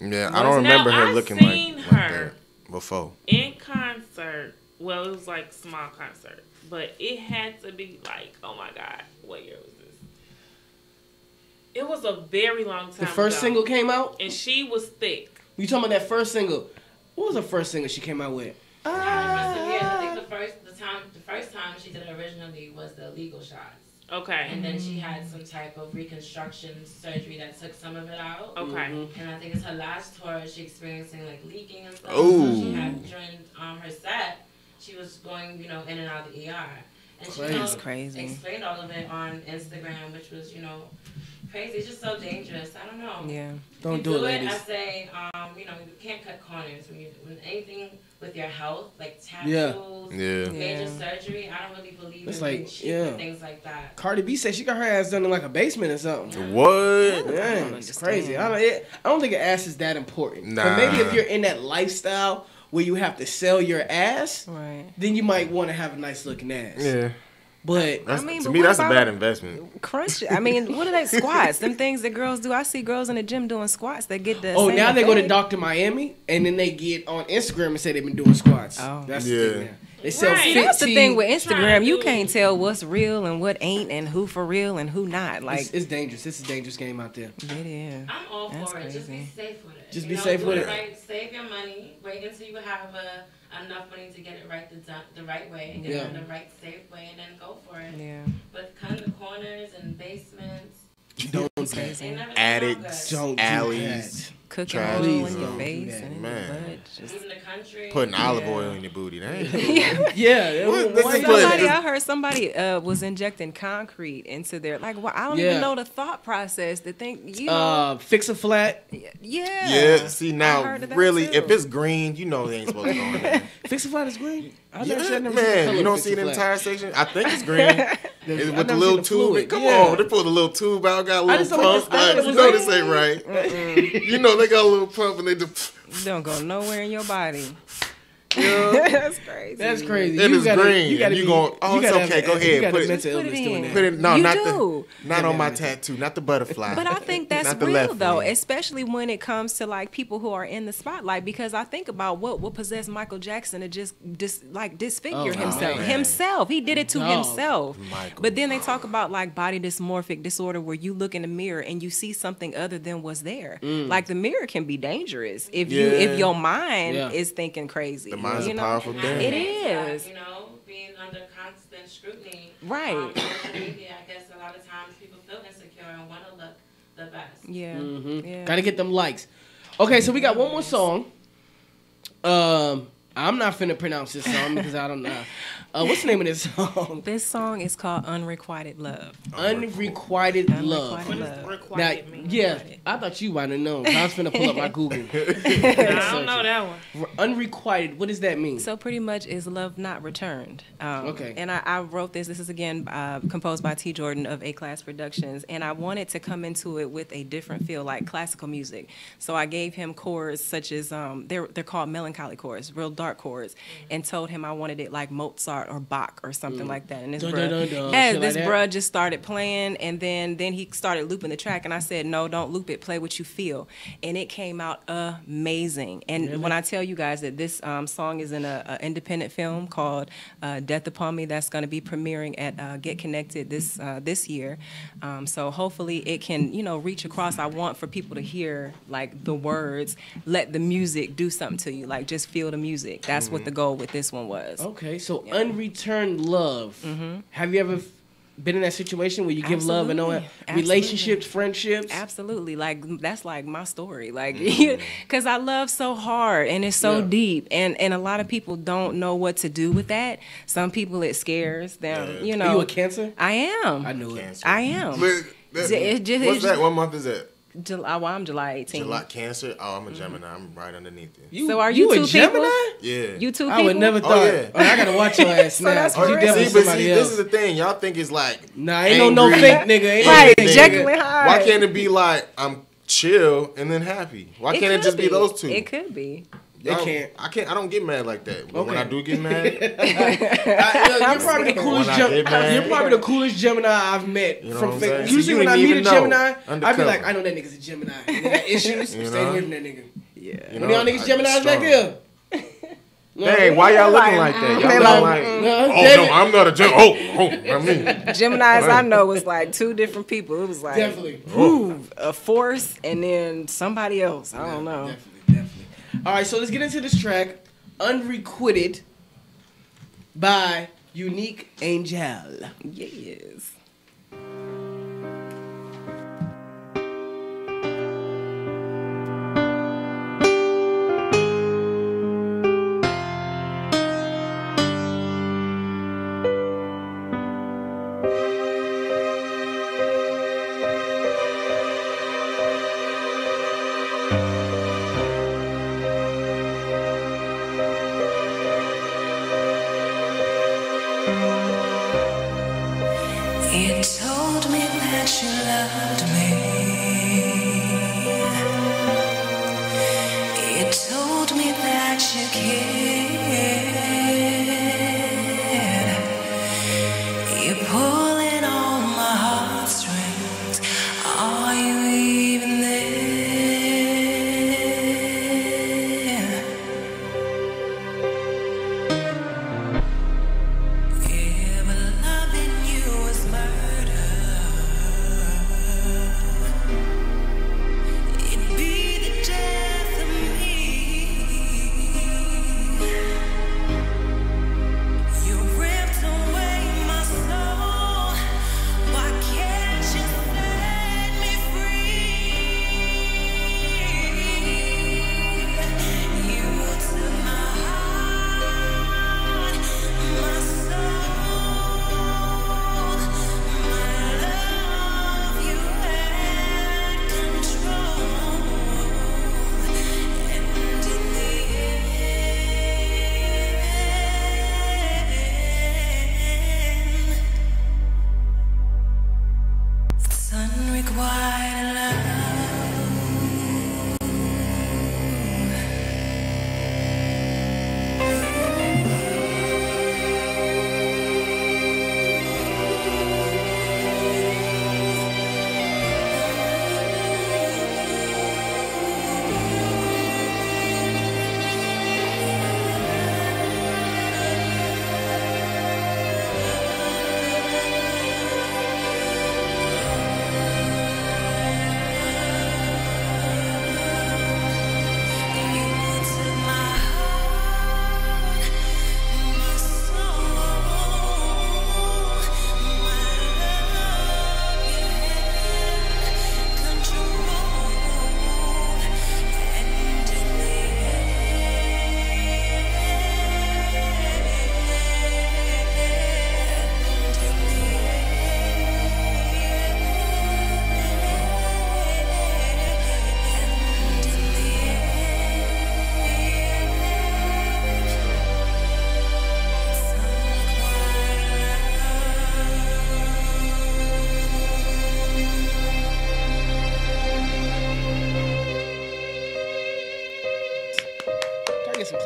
Yeah, I don't remember her looking like that before. In concert, well, it was like small concert, but it had to be like, oh my God, what year was this? It was a very long time. The first single came out, and she was thick. You talking about that first single? What was the first single she came out with? I think the first time she did it originally was the illegal shots. Okay. And then she had some type of reconstruction surgery that took some of it out. Okay. Mm-hmm. And I think it's her last tour, she experiencing like leaking and stuff. Oh. So she had during her set, she was going, in and out of the ER. And she explained all of it on Instagram, which was, crazy. It's just so dangerous. I don't know. Yeah. Don't do it, ladies. I say, you can't cut corners when anything with your health, like tattoos, major surgery. I don't really believe in things like that. Cardi B said she got her ass done in like a basement or something. What? Yeah, it's crazy. I don't think an ass is that important. Nah. But maybe if you're in that lifestyle where you have to sell your ass, then you might want to have a nice looking ass. Yeah. But to me, that's a bad investment. Crunch. I mean, what are they squats? Them things that girls do. I see girls in the gym doing squats that get the. Oh, same now they effect. go to Dr. Miami and then they get on Instagram and say they've been doing squats. Oh, that's the thing. Now. They sell fit That's the thing with tea. Instagram. You can't tell what's real and what ain't, and who for real and who not. Like it's dangerous. It's a dangerous game out there. It is. I'm all for it. Just be safe with it. Just be safe with it. Right, save your money. Wait until you have enough money to get it right the right way and get it in the right safe way, and then go for it. Yeah. But cutting the corners and basements. Don't attics, alleys, cooking oil in your face and man. your butt. Just in the country. Putting olive oil in your booty. That ain't I heard somebody was injecting concrete into their I don't even know the thought process to think fix a flat. Yeah. See now, really, if it's green, they ain't supposed to go in there. Fix a flat is green. Man, you don't see the entire section. I think it's green. With the little tube. Come on, they pulled a little tube out, got a little pump. This ain't right. You know they got a little pump and they just don't go nowhere in your body. That's crazy. That's crazy. It is green. You going? Oh, it's okay. Go ahead. Put it. No, not on my tattoo. Not the butterfly. But I think that's real though, especially when it comes to like people who are in the spotlight. Because I think about what possessed Michael Jackson to just disfigure himself. He did it to himself. But then they talk about like body dysmorphic disorder, where you look in the mirror and you see something other than what's there. Like the mirror can be dangerous if your mind is thinking crazy. Mind's a powerful thing. It is. Being under constant scrutiny. Right. On social media, I guess a lot of times people feel insecure and want to look the best. Yeah. Mm-hmm. Yeah. Gotta get them likes. Okay, so we got one more song. I'm not finna pronounce this song because I don't know. What's the name of this song? This song is called Unrequited Love. Unrequited Love. Now, I thought you might have known. I was finna pull up my Google. I don't know that one. Unrequited, what does that mean? So pretty much is love not returned. Okay. And I wrote this. This is, again, composed by T. Jordan of A-Class Productions. And I wanted to come into it with a different feel, like classical music. So I gave him chords such as, they're called melancholy chords, real dark Mozart chords, and told him I wanted it like Mozart or Bach or something like that. And this bruh bruh just started playing, and then he started looping the track, and I said, no, don't loop it, play what you feel. And it came out amazing. And when I tell you guys that this song is in an independent film called Death Upon Me, that's going to be premiering at Get Connected this year. So hopefully it can, reach across. I want for people to hear like the words, let the music do something to you, like just feel the music. That's what the goal with this one was. Okay, so unreturned love. Have you ever been in that situation where you give love and no relationships, friendships? Absolutely. Like, that's like my story. Like, because I love so hard and it's so deep. And a lot of people don't know what to do with that. Some people, it scares them, Are you a Cancer? I am. I knew it. I am. What's that? What month is that? I'm July 18th. July Cancer? Oh, I'm a Gemini. I'm right underneath you. So are you two a Gemini? people? Yeah. You two people? I would never thought. Oh, yeah. I gotta watch your ass now. that's You crazy. definitely somebody else. This is the thing. Y'all think it's like ain't no fake nigga. Ain't right, no fake Jekyll nigga. and Hyde. Why can't it be like I'm chill and then happy? Why can't it just be those two? It could be. They can't. I don't get mad like that. But when I do get mad, you're probably the coolest. You're probably the coolest Gemini I've met. You know what I'm fake. saying? Usually You when I didn't meet a even Gemini, know. I be Undercover. like, I know that nigga's a Gemini. He got issues. Stay away from that nigga. Yeah. You One of y'all niggas Geminis back there. Dang, why y'all looking like that? Y'all looking like, no, I'm not a Gemini. I mean. Geminis I know was like two different people. It was like Definitely. a force and then somebody else. I don't know. Definitely. All right, so let's get into this track, Unrequited by Unique Angel. Yes. You told me that you loved me. You told me that you cared. You're pulling on my heartstrings. Are you even there? Yeah, but loving you was murder. It'd be the death of me.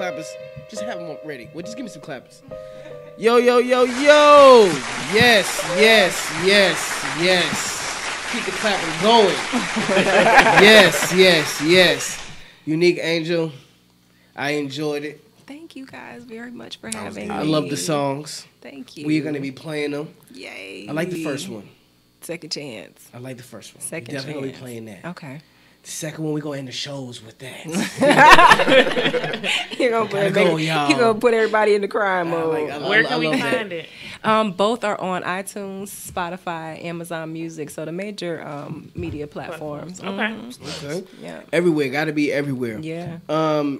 clappers. Just have them ready. Well, just give me some clappers. Yo, yo, yo, yo. Yes, yes, yes, yes. Keep the clapping going. Yes, yes, yes. Unique Angel, I enjoyed it. Thank you guys very much for having me. I love the songs. Thank you. We're going to be playing them. Yay. I like the first one. Second chance. I like the first one. Second We're definitely chance. gonna be playing that. Okay. The second one, we're going to end the shows with that. You're gonna put everybody in the crime mode. Where can we find it? Both are on iTunes, Spotify, Amazon Music, so the major media platforms. Okay. Yeah. Everywhere. Got to be everywhere. Yeah.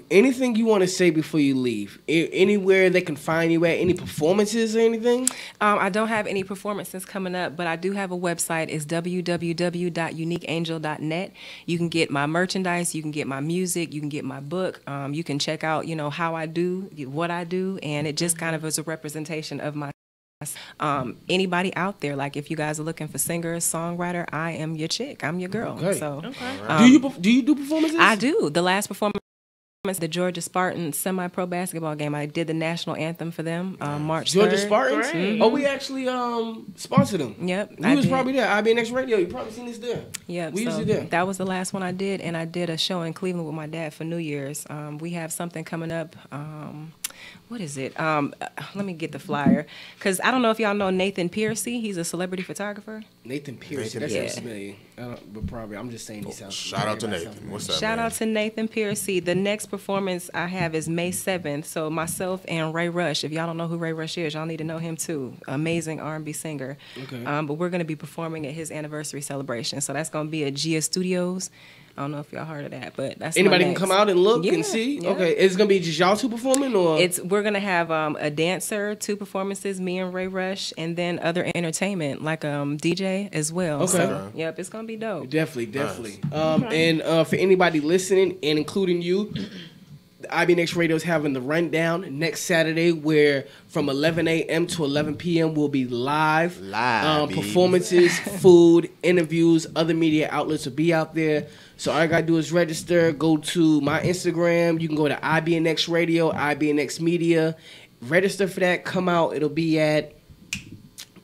Anything you want to say before you leave? Anywhere they can find you at? Any performances or anything? I don't have any performances coming up, but I do have a website. It's www.uniqueangel.net. You can get my merchandise, you can get my music, you can get my book. You can check out, how I do, what I do, and it just kind of is a representation of my. Anybody out there, like if you guys are looking for singer, songwriter, I am your chick. I'm your girl. Okay. So, do you do performances? I do. The last performance, the Georgia Spartans semi-pro basketball game. I did the national anthem for them. March 3rd. Georgia Spartans? Mm-hmm. Oh, we actually sponsored them. Yep. We was probably there. IBNX Radio. You probably seen us there. Yep. We usually there. That was the last one I did, and I did a show in Cleveland with my dad for New Year's. We have something coming up. What is it? Let me get the flyer, because I don't know if y'all know Nathan Piercy. He's a celebrity photographer. Nathan Piercy. That sounds familiar. But probably, I'm just saying he sounds Shout out to Nathan. What's up, Shout out to Nathan Piercy. The next performance I have is May 7th. So myself and Ray Rush. If y'all don't know who Ray Rush is, y'all need to know him too. Amazing R&B singer. Okay. But we're going to be performing at his anniversary celebration. So that's going to be at Gia Studios. I don't know if y'all heard of that, but that's anybody can come out and look and see. Yeah. Okay, it's gonna be just y'all two performing, or we're gonna have a dancer, 2 performances, me and Ray Rush, and then other entertainment like DJ as well. Okay. So, yep, it's gonna be dope. Definitely. And for anybody listening, and including you, the IBNX Radio is having the rundown next Saturday, where from 11 a.m. to 11 p.m. we'll be live. Performances, food, interviews, other media outlets will be out there. So all I gotta do is register. Go to my Instagram. You can go to IBNX Radio, IBNX Media. Register for that. Come out. It'll be at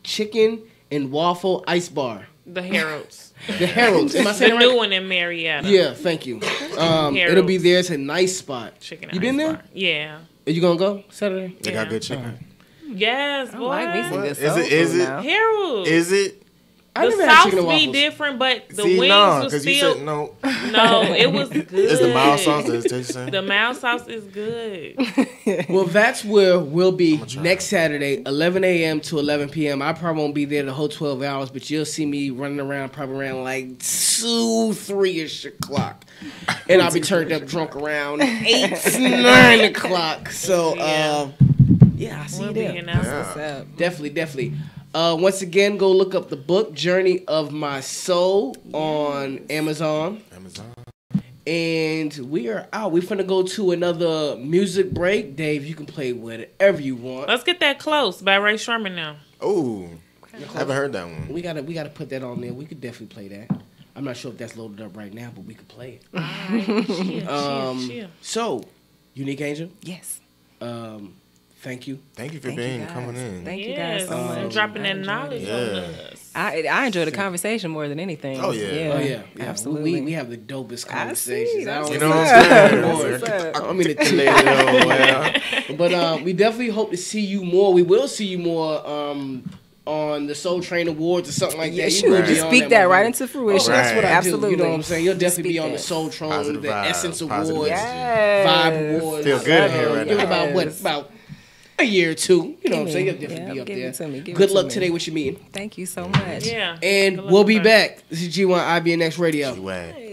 Chicken and Waffle Ice Bar. The Heralds. The Heralds. Am I saying the right? new one in Marietta. Yeah, thank you. It'll be there. It's a nice spot. Chicken. You been there? Bar. Yeah. Are you gonna go Saturday? They got good chicken. Yes, boy. I like me some good Is it? Harold. Is it? The sauce be different, but the wings was still. You said no. No, it was good. It's the mild sauce that tastes the same. The mild sauce is good. Well, that's where we'll be next Saturday, 11 a.m. to 11 p.m. I probably won't be there the whole 12 hours, but you'll see me running around probably around like 2, 3-ish o'clock. And I'll be turned up drunk around 8, 9 o'clock. So, I see you there. Yeah. Definitely. Once again, go look up the book, Journey of My Soul, on Amazon. And we are out. We're finna go to another music break. Dave, you can play whatever you want. Let's get that Close by Ray Sherman now. Oh, I haven't heard that one. We gotta put that on there. We could definitely play that. I'm not sure if that's loaded up right now, but we could play it. All right. Chill. So, Unique Angel? Yes. Thank you. Thank you for coming in. Thank you guys so much. Dropping that knowledge on us. I enjoy the conversation more than anything. Oh, yeah. Absolutely. We have the dopest conversations. You know what I'm saying? I mean, but we definitely hope to see you more. We will see you more on the Soul Train Awards or something like that. Yeah, sure. Just speak that right into fruition. That's what I Absolutely. do. You know what I'm saying? You'll definitely be on the Soul Train, the Essence Awards, yes. Vibe Awards. Feel good here right now. About a year or 2. You know what I'm saying? You'll definitely be up there. Good luck today with your meeting. Thank you so much. Yeah. And we'll be back. This is G1 IBNX Radio. G1.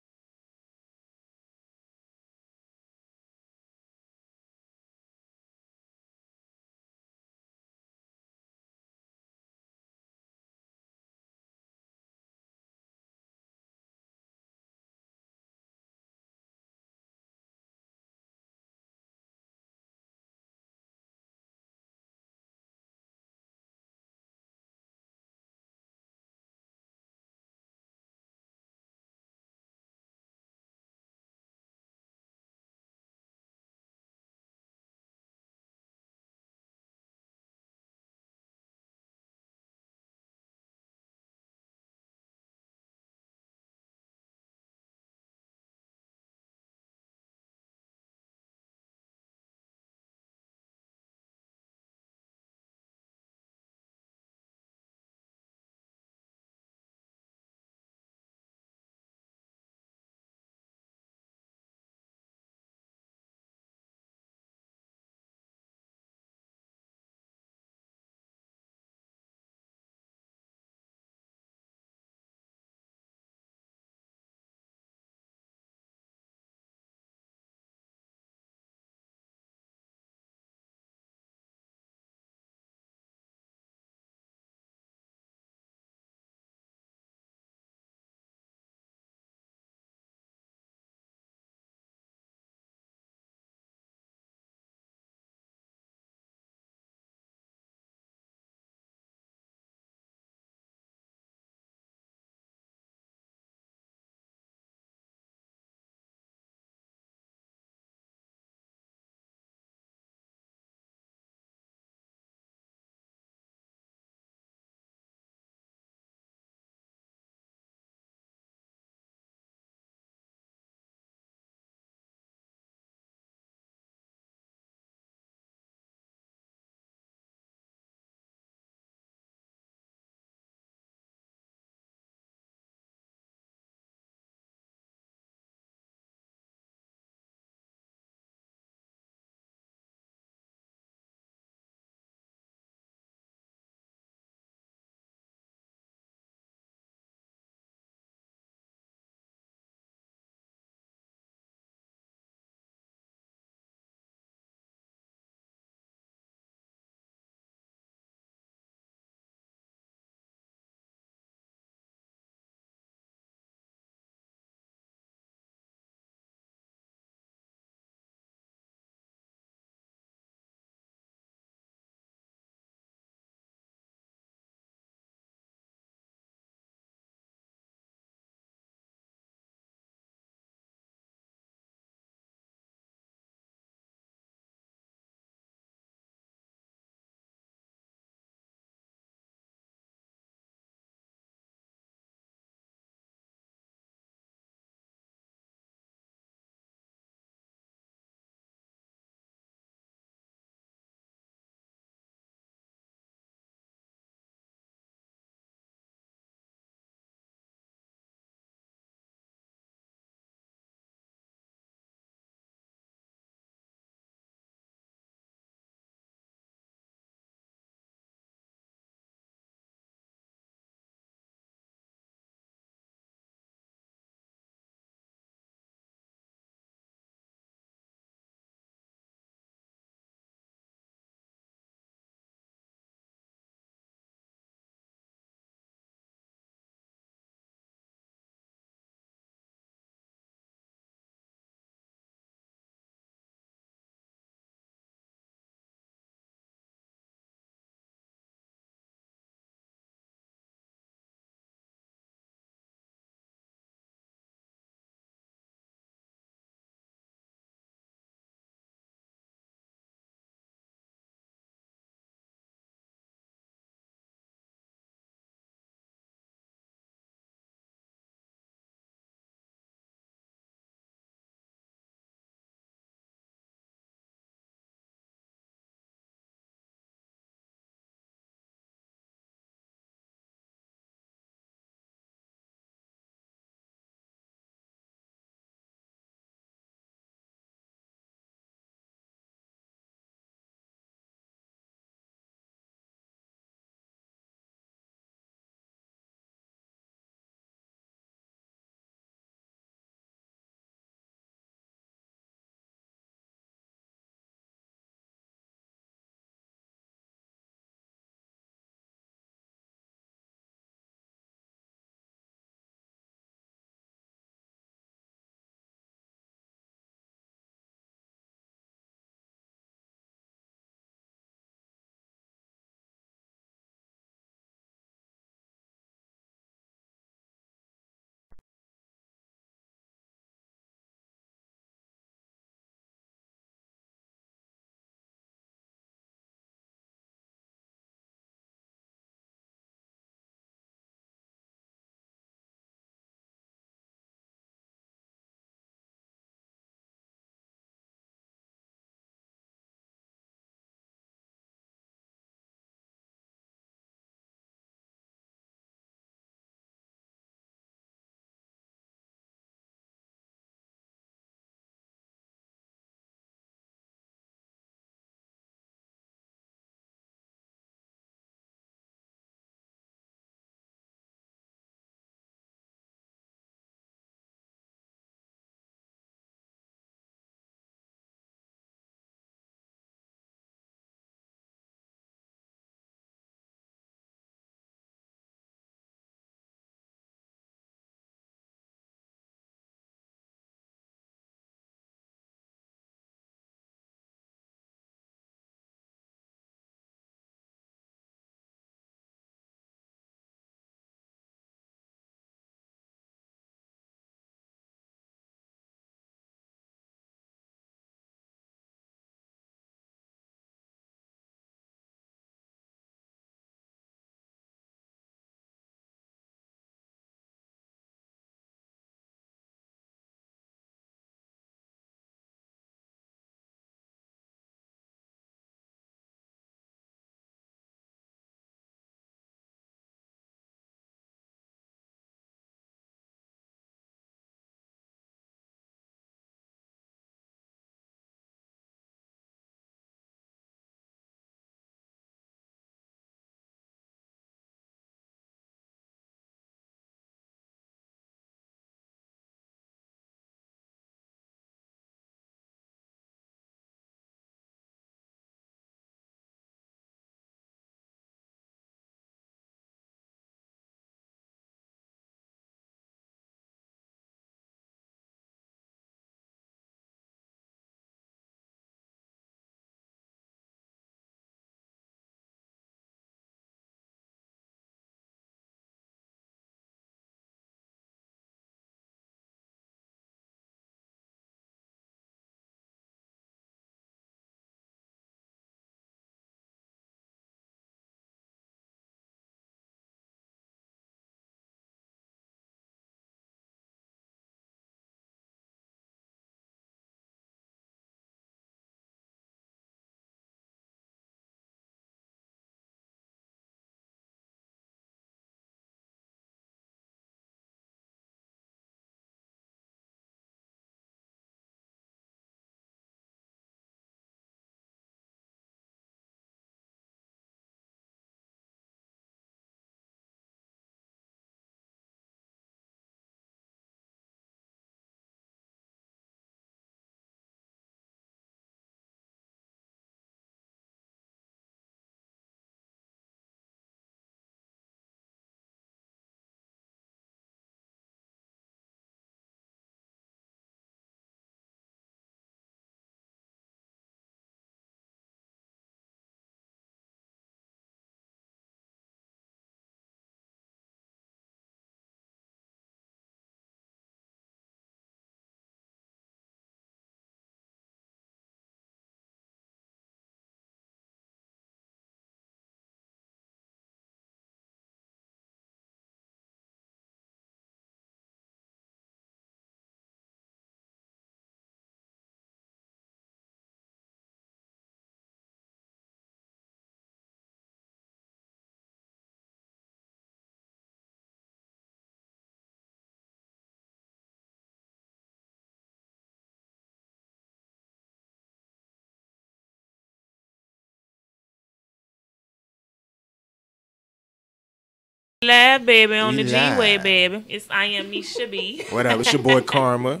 Live, baby, on We the G-Way, live. baby. I am Nisha B. What up? It's your boy Karma.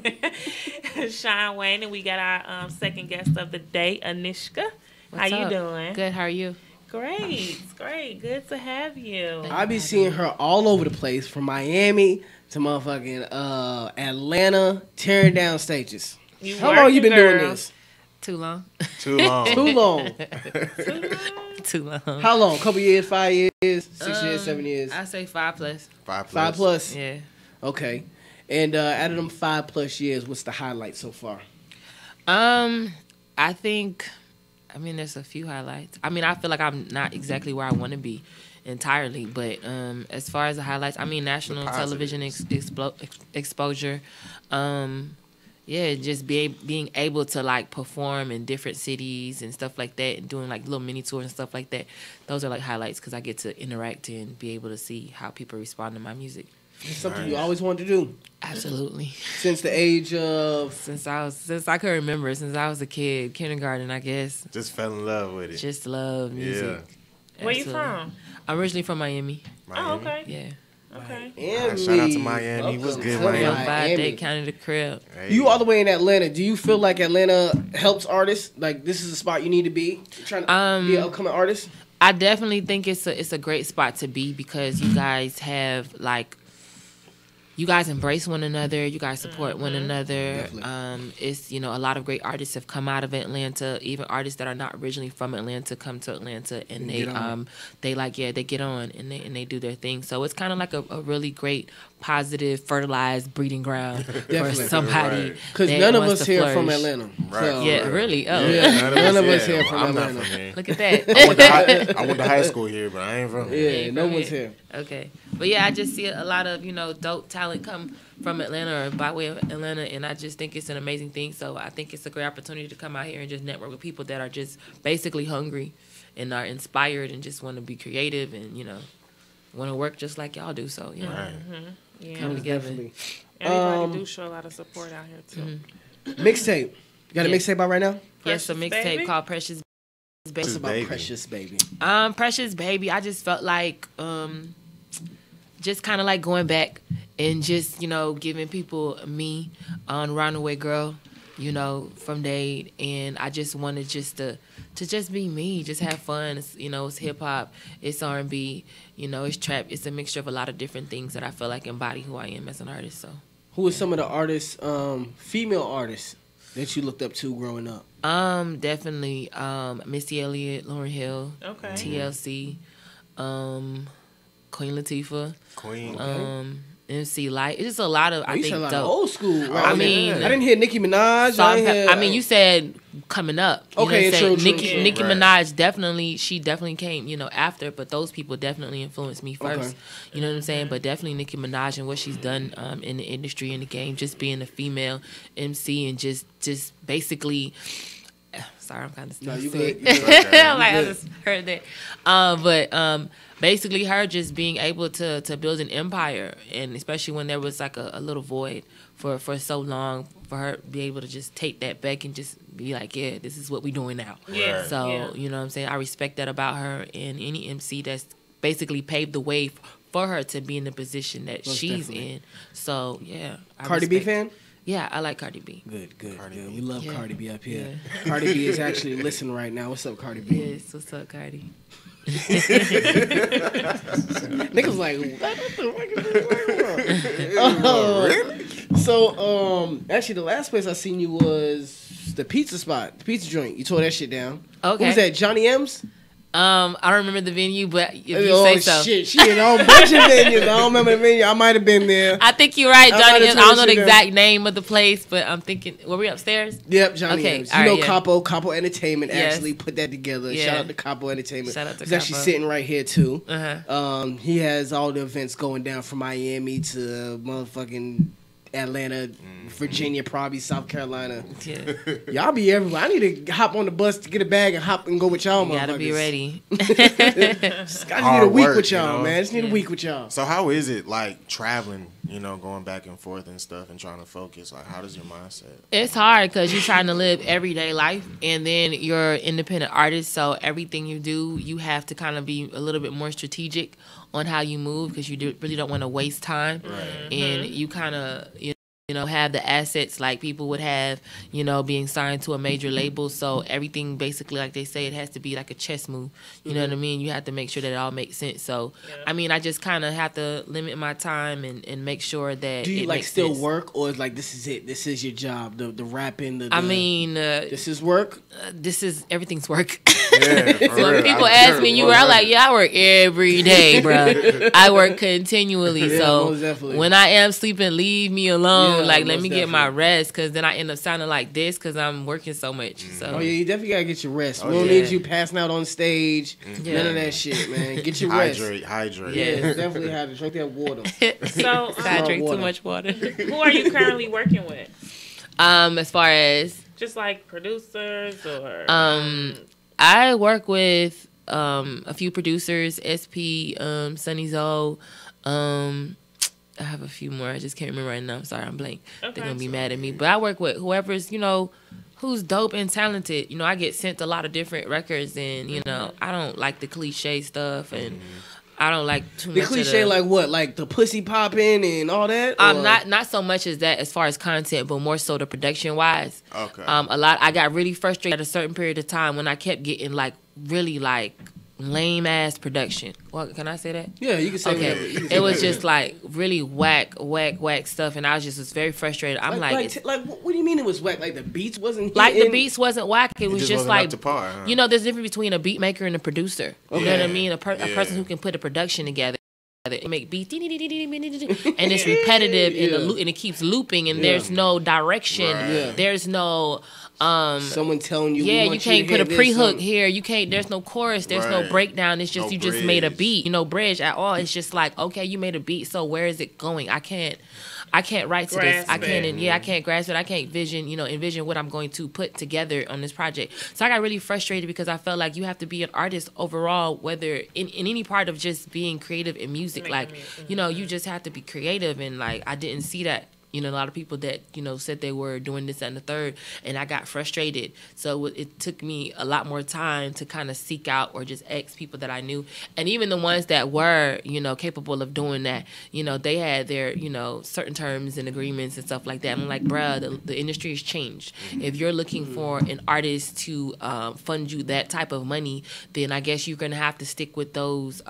Sean Wayne, and we got our second guest of the day, Anishka. What's How you up? doing? Good. How are you? Great. Good to have you. I be seeing her all over the place, from Miami to motherfucking Atlanta, tearing down stages. How long you been doing this? Too long. Too long. Too long. Too long. How long? Couple years, 5 years, 6 years, 7 years? I say 5+. 5 plus? Yeah. Okay. And out of them 5+ years, what's the highlight so far? I think, there's a few highlights. I feel like I'm not exactly where I want to be entirely, but as far as the highlights, national television exposure. Yeah, just being able to like perform in different cities and stuff like that, and doing like little mini tours and stuff like that. Those are like highlights because I get to interact and be able to see how people respond to my music. It's something you always wanted to do. Absolutely. Since the age of since I can remember, since I was a kid, kindergarten, I guess. Just fell in love with it. Just love music. Yeah. Where you from? I'm originally from Miami. Oh, okay. Yeah. Okay. Shout out to Miami. What's good, Miami? 5-day county the crib. Hey. You all the way in Atlanta. Do you feel like Atlanta helps artists? Like this is a spot you need to be? You're trying to be an upcoming artist? I definitely think it's a great spot to be because you guys have like you guys embrace one another. You guys support one another. It's a lot of great artists have come out of Atlanta. Even artists that are not originally from Atlanta come to Atlanta and they get on and they do their thing. So it's kind of like a really great, positive, fertilized breeding ground for somebody. Because none of us here from Atlanta. Right. So, yeah, really. Oh, yeah. None of us here from I'm Atlanta. Not from here. Look at that. I went to high school here, but I ain't from here. Yeah, no one's here. Okay. But yeah, I just see a lot of, dope talent come from Atlanta or by way of Atlanta, and I just think it's an amazing thing. So I think it's a great opportunity to come out here and just network with people that are just basically hungry and are inspired and just want to be creative and, want to work just like y'all do. So, come together. Definitely. Everybody do show a lot of support out here, too. Mixtape. You got a mixtape out right now? Yes, a mixtape called Precious Baby. What's about Precious Baby? Precious Baby, I just felt like just kind of like going back and just, giving people me on Runaway Girl, from Dade. And I just wanted just to just be me, just have fun. It's hip hop, it's R&B, it's trap. It's a mixture of a lot of different things that I feel like embody who I am as an artist. So, who are some of the artists, female artists, that you looked up to growing up? Definitely Missy Elliott, Lauryn Hill, TLC, Queen Latifah, MC Light. It's just a lot of I think dope. Old school. Right? I mean, I didn't hear Nicki Minaj. You said coming up. Okay, true. Nicki Minaj definitely came, after, but those people definitely influenced me first. Okay. You know what I'm saying? But definitely Nicki Minaj and what she's done in the industry, in the game, just being a female MC and just basically. Sorry, I'm kind of no, you good. I just heard that. But basically her just being able to build an empire, and especially when there was like a little void for so long, for her to be able to just take that back and just be like, yeah, this is what we're doing now. Yeah. So, you know what I'm saying? I respect that about her, and any MC that's basically paved the way for her to be in the position that she's in. So, yeah. Cardi B fan? Yeah, I like Cardi B. Good. We love Cardi B up here. Yeah. Cardi B is actually listening right now. What's up, Cardi B? Yes, what's up, Cardi? Niggas like, what the fuck really? So, actually, the last place I seen you was the pizza spot, the pizza joint. You tore that shit down. Okay. What was that, Johnny M's? I don't remember the venue, but if you say so. Shit, she in a bunch of venues. I don't remember the venue. I might have been there. I think you're right, Johnny M's. I don't know the exact name of the place, but I'm thinking, were we upstairs? Yep, Johnny M's. You know Capo Entertainment Yes. actually put that together. Yeah. Shout out to Capo Entertainment. Shout out to He's actually sitting right here, too. He has all the events going down from Miami to motherfucking Atlanta, Virginia, probably South Carolina. Yeah. Y'all be everywhere. I need to hop on the bus to get a bag and hop and go with y'all, You gotta be ready. I just need a week with y'all, man. I just need a week with y'all. So how is it like traveling, going back and forth and stuff and trying to focus? Like, how does your mindset? It's hard because you're trying to live everyday life, and then you're an independent artist, so everything you do, you have to kind of be a little bit more strategic on how you move because you really don't want to waste time, and you kind of have the assets like people would have, being signed to a major label. So everything basically, like they say, it has to be like a chess move. You know what I mean? You have to make sure that it all makes sense. So, I mean, I just kind of have to limit my time and make sure that Do you it like makes still sense. work, or is like this is it? This is your job, the rapping, this is work? This is, everything's work. Yeah, So when people ask me, I'm like, yeah, I work every day, bro. I work continually. Yeah, So most definitely. when I am sleeping, leave me alone. Yeah, Like, let most me get my rest, because then I end up sounding like this because I'm working so much. So Oh yeah, you definitely gotta get your rest. Oh, We don't yeah. need you passing out on stage. Yeah. None of that shit, man. Get your rest. Hydrate. Yeah, definitely have to drink that water. So, I drink water. too much water. who are you currently working with? As far as Just like producers or I work with a few producers, SP, Sunny Zoe. I have a few more. I just can't remember right now. I'm sorry, I'm blank. Okay. They're gonna be mad at me. But I work with whoever's, who's dope and talented. I get sent a lot of different records, and I don't like the cliche stuff, and I don't like too The much. cliche, of like what? Like the pussy popping and all that? Or? not so much as that as far as content, but more so the production wise. Okay. I got really frustrated at a certain period of time when I kept getting like really like lame ass production. Well, can I say that? Yeah, you can say okay. whatever. You can say It was whatever. just like really whack stuff, and I was very frustrated. I'm like what do you mean it was whack? Like the beats wasn't like the hitting? beats wasn't whack. It was just wasn't like up to par, huh? there's a difference between a beat maker and a producer. You know what I mean? A person Yeah. who can put a production together. It make beats and it's repetitive and it keeps looping and there's no direction. Right. Yeah. There's no someone telling you. Yeah, we want you can't to put hear a this, pre-hook something. here. You can't. There's no chorus. There's no Right. breakdown. It's just No you just made a bridge. beat. No bridge at all. It's just like, okay, you made a beat. So where is it going? I can't write to this. I Grasp can't. it. I can't grasp it. I can't envision what I'm going to put together on this project. So I got really frustrated because I felt like you have to be an artist overall, whether in any part of just being creative in music. Making Like, music. you just have to be creative, and like I didn't see that. A lot of people that, said they were doing this and the third, and I got frustrated. So it took me a lot more time to kind of seek out or just ask people that I knew. And even the ones that were, capable of doing that, they had their, certain terms and agreements and stuff like that. And I'm like, bruh, the industry has changed. If you're looking for an artist to fund you that type of money, then I guess you're going to have to stick with those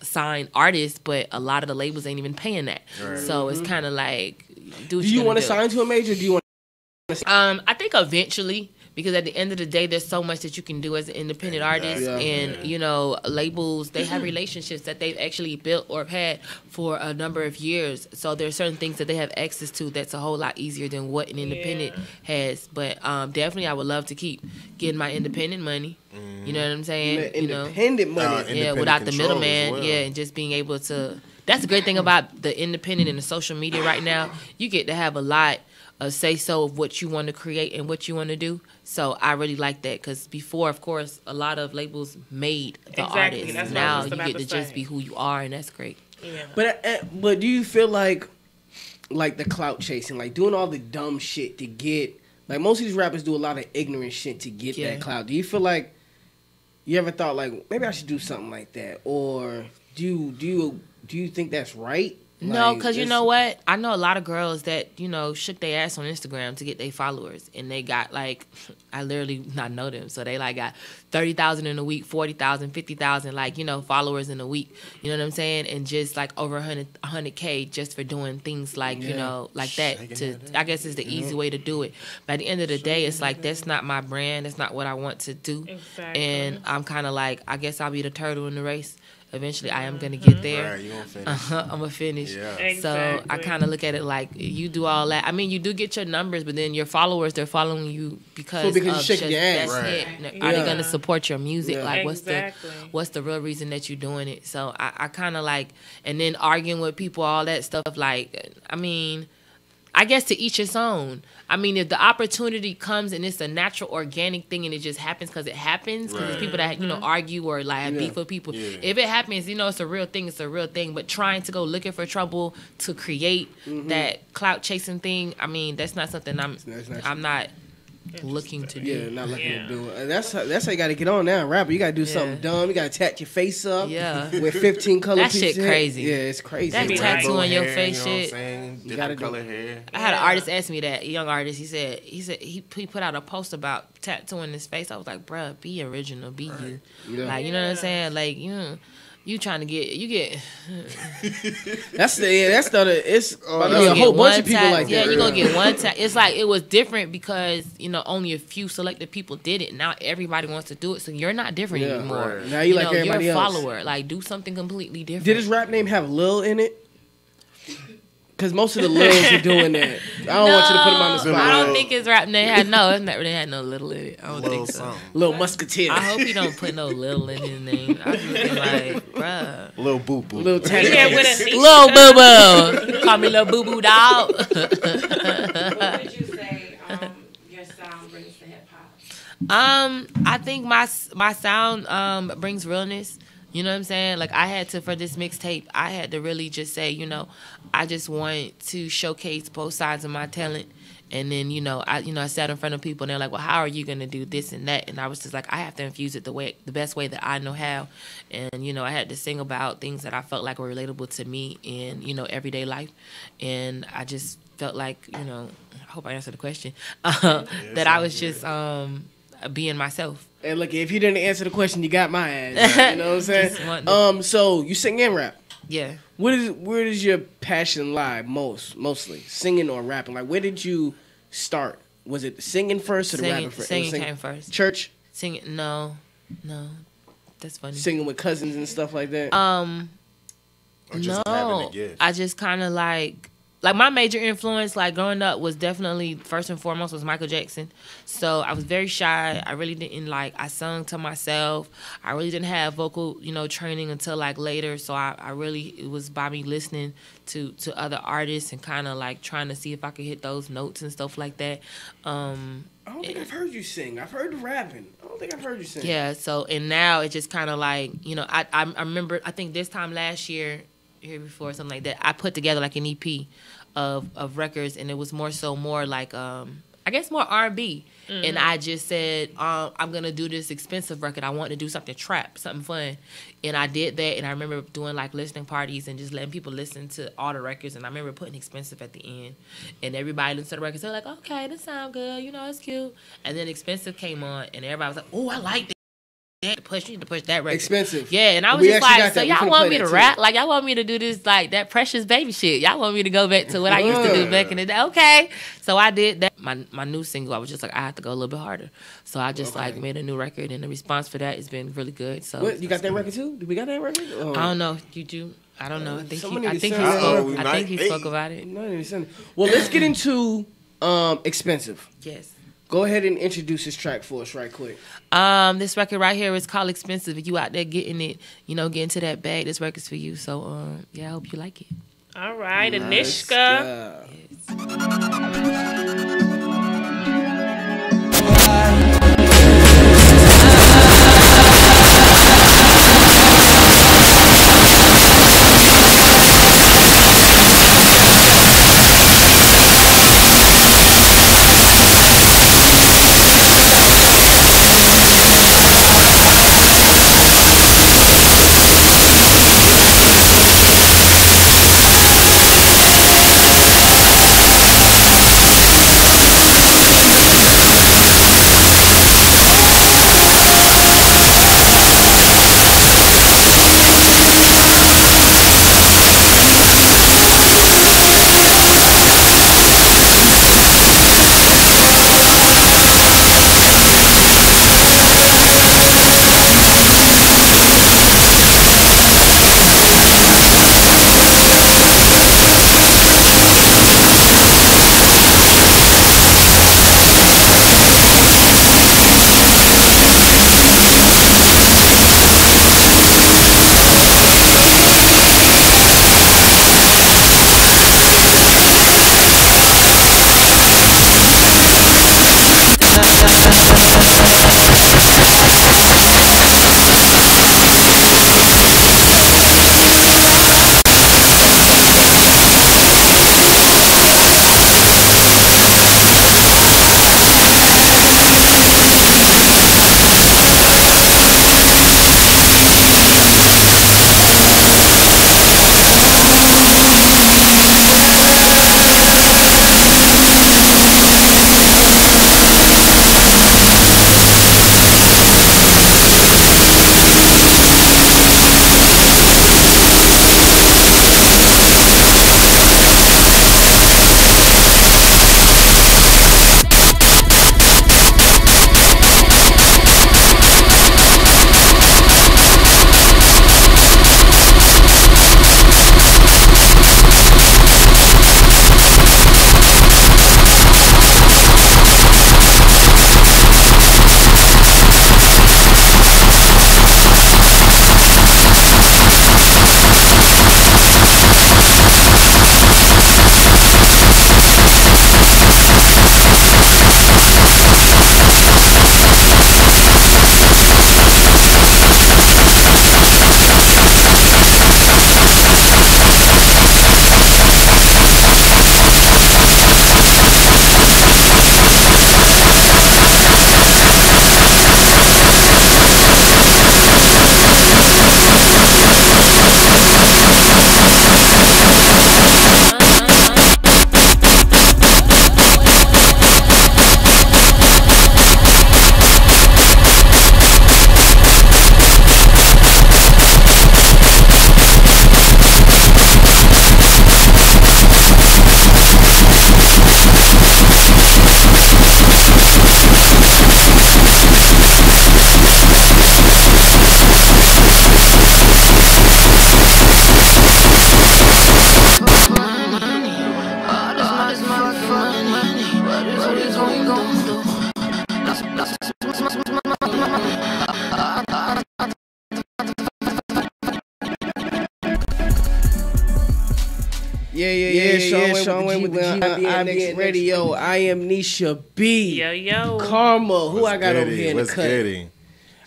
signed artists, but a lot of the labels ain't even paying that. Right. So it's kind of like, Do you want to sign to a major? Do you want? I think eventually, because at the end of the day, there's so much that you can do as an independent artist, and labels, they have relationships that they've actually built or had for a number of years. So there's certain things that they have access to that's a whole lot easier than what an independent has. But definitely, I would love to keep getting my independent money. You know what I'm saying? Independent money. Yeah, Independent without the control as middleman. well. Yeah, and just being able to. That's the great thing about the independent and the social media right now. You get to have a lot of say-so of what you want to create and what you want to do. So I really like that, because before, of course, a lot of labels made the Exactly. artist. That's what I Now was you about get to to just say. be who you are, and that's great. Yeah. But do you feel like the clout chasing, like doing all the dumb shit to get, like most of these rappers do a lot of ignorant shit to get that clout. Do you feel like you ever thought like maybe I should do something like that, or do you think that's right? No, Like, because you this- know what? I know a lot of girls that, shook their ass on Instagram to get their followers. And they got, like, I literally not know them. So they, like, got 30,000 in a week, 40,000, 50,000, like, followers in a week. You know what I'm saying? And just, like, over 100K just for doing things like, like that. I guess it's the easy way to do it. But at the end of the day, it's like, that's not my brand. That's not what I want to do. Exactly. And I'm kind of like, I guess I'll be the turtle in the race. Eventually, I am going to get there. Right, you gonna finish. I'm going to finish. Yeah. So I Exactly. kind of look at it like you do all that. I mean, you do get your numbers, but then your followers, they're following you because you of shaking just your ass. that's Right. it. Are they Yeah. going to support your music? Yeah. Like, Exactly. what's the real reason that you're doing it? So I kind of like, and then arguing with people, all that stuff. Like, I mean, I guess to each his own. I mean, if the opportunity comes and it's a natural, organic thing and it just happens because it happens, because there's people that, argue or like have beef with people. Yeah. If it happens, it's a real thing, it's a real thing. But trying to go looking for trouble to create that clout chasing thing, I mean, that's not something I'm not looking to do. Yeah, not looking to do it. That's how you got to get on now, rapper. You got to do something dumb. You got to tat your face up. Yeah. With 15 color That pieces. shit crazy. Yeah, it's crazy. That tattoo on your face shit. You gotta color hair. I had an artist ask me that, a young artist. He said he put out a post about tattooing his face. I was like, bruh, be original, be you. Yeah. Like, you know what I'm saying? Like, you trying to get. That's it's about to be You a get whole bunch one of people tat- like yeah, that. you're gonna get one tap. It's like it was different because only a few selected people did it. Now everybody wants to do it, so you're not different Yeah. anymore. Right. Now you like you're everybody a else. follower. Like do something completely different. Did his rap name have Lil in it? Because most of the Lils are doing that. I don't want you to put him on the spot. I don't think his rap name had it's not really had no little in it. I don't think so. Lil Musketeer. I hope he don't put no little in his name. I just be like, bruh. Lil Boo Boo. Lil Teddy. Lil Boo Boo. Call me Lil Boo Boo dog. What would you say your sound brings to hip hop? I think my sound brings realness. You know what I'm saying? Like I had to, for this mixtape, I had to really just say, I just want to showcase both sides of my talent. And then, I sat in front of people and they're like, well, how are you going to do this and that? And I was just like, I have to infuse it the best way that I know how. And, I had to sing about things that I felt like were relatable to me in, everyday life. And I just felt like, I hope I answered the question, that I was just being myself. And look, if you didn't answer the question, you got my ass. You know what I'm saying? So you sing and rap. Yeah. Where does your passion lie mostly? Singing or rapping? Like where did you start? Was it singing first or the rapping first? Singing came first. Church? Singing no. That's funny. Singing with cousins and stuff like that? No. I just kinda like my major influence, like growing up, was definitely first and foremost was Michael Jackson. So I was very shy. I really didn't I sung to myself. I really didn't have vocal, training until like later. So it was by me listening to other artists and kind of like trying to see if I could hit those notes and stuff like that. I don't think I've heard you sing. I've heard the rapping. I don't think I've heard you sing. Yeah. So and now it's just kind of like I remember I think this time last year, here before something like that, I put together like an EP of records, and it was more like I guess more R&B. Mm-hmm. And I just said I'm gonna do this expensive record. I want to do something trap, something fun, and I did that. And I remember doing like listening parties and just letting people listen to all the records. And I remember putting expensive at the end, and everybody listened to the records. They're like, okay, this sound good, it's cute. And then expensive came on, and everybody was like, oh, I like that. You need to push that record. Expensive. Yeah, and I was just like, so y'all want me to rap? Like, y'all want me to do this, like, that Precious Baby shit? Y'all want me to go back to what I used to do back in the day? Okay. So I did that. My new single, I was just like, I have to go a little bit harder. So I just, made a new record, and the response for that has been really good. So what, you got that record, too? Do we got that record? I don't know. You do? I don't know. I think he spoke about it. Well, let's get into Expensive. Yes. Go ahead and introduce this track for us right quick. This record right here is called Expensive. If you out there getting it, getting to that bag, this record's for you. So, I hope you like it. All right, Anishka. Sean Wayne with the GBNX Radio. I am Nisha B. Yo. Karma. Who I got over here in the cut?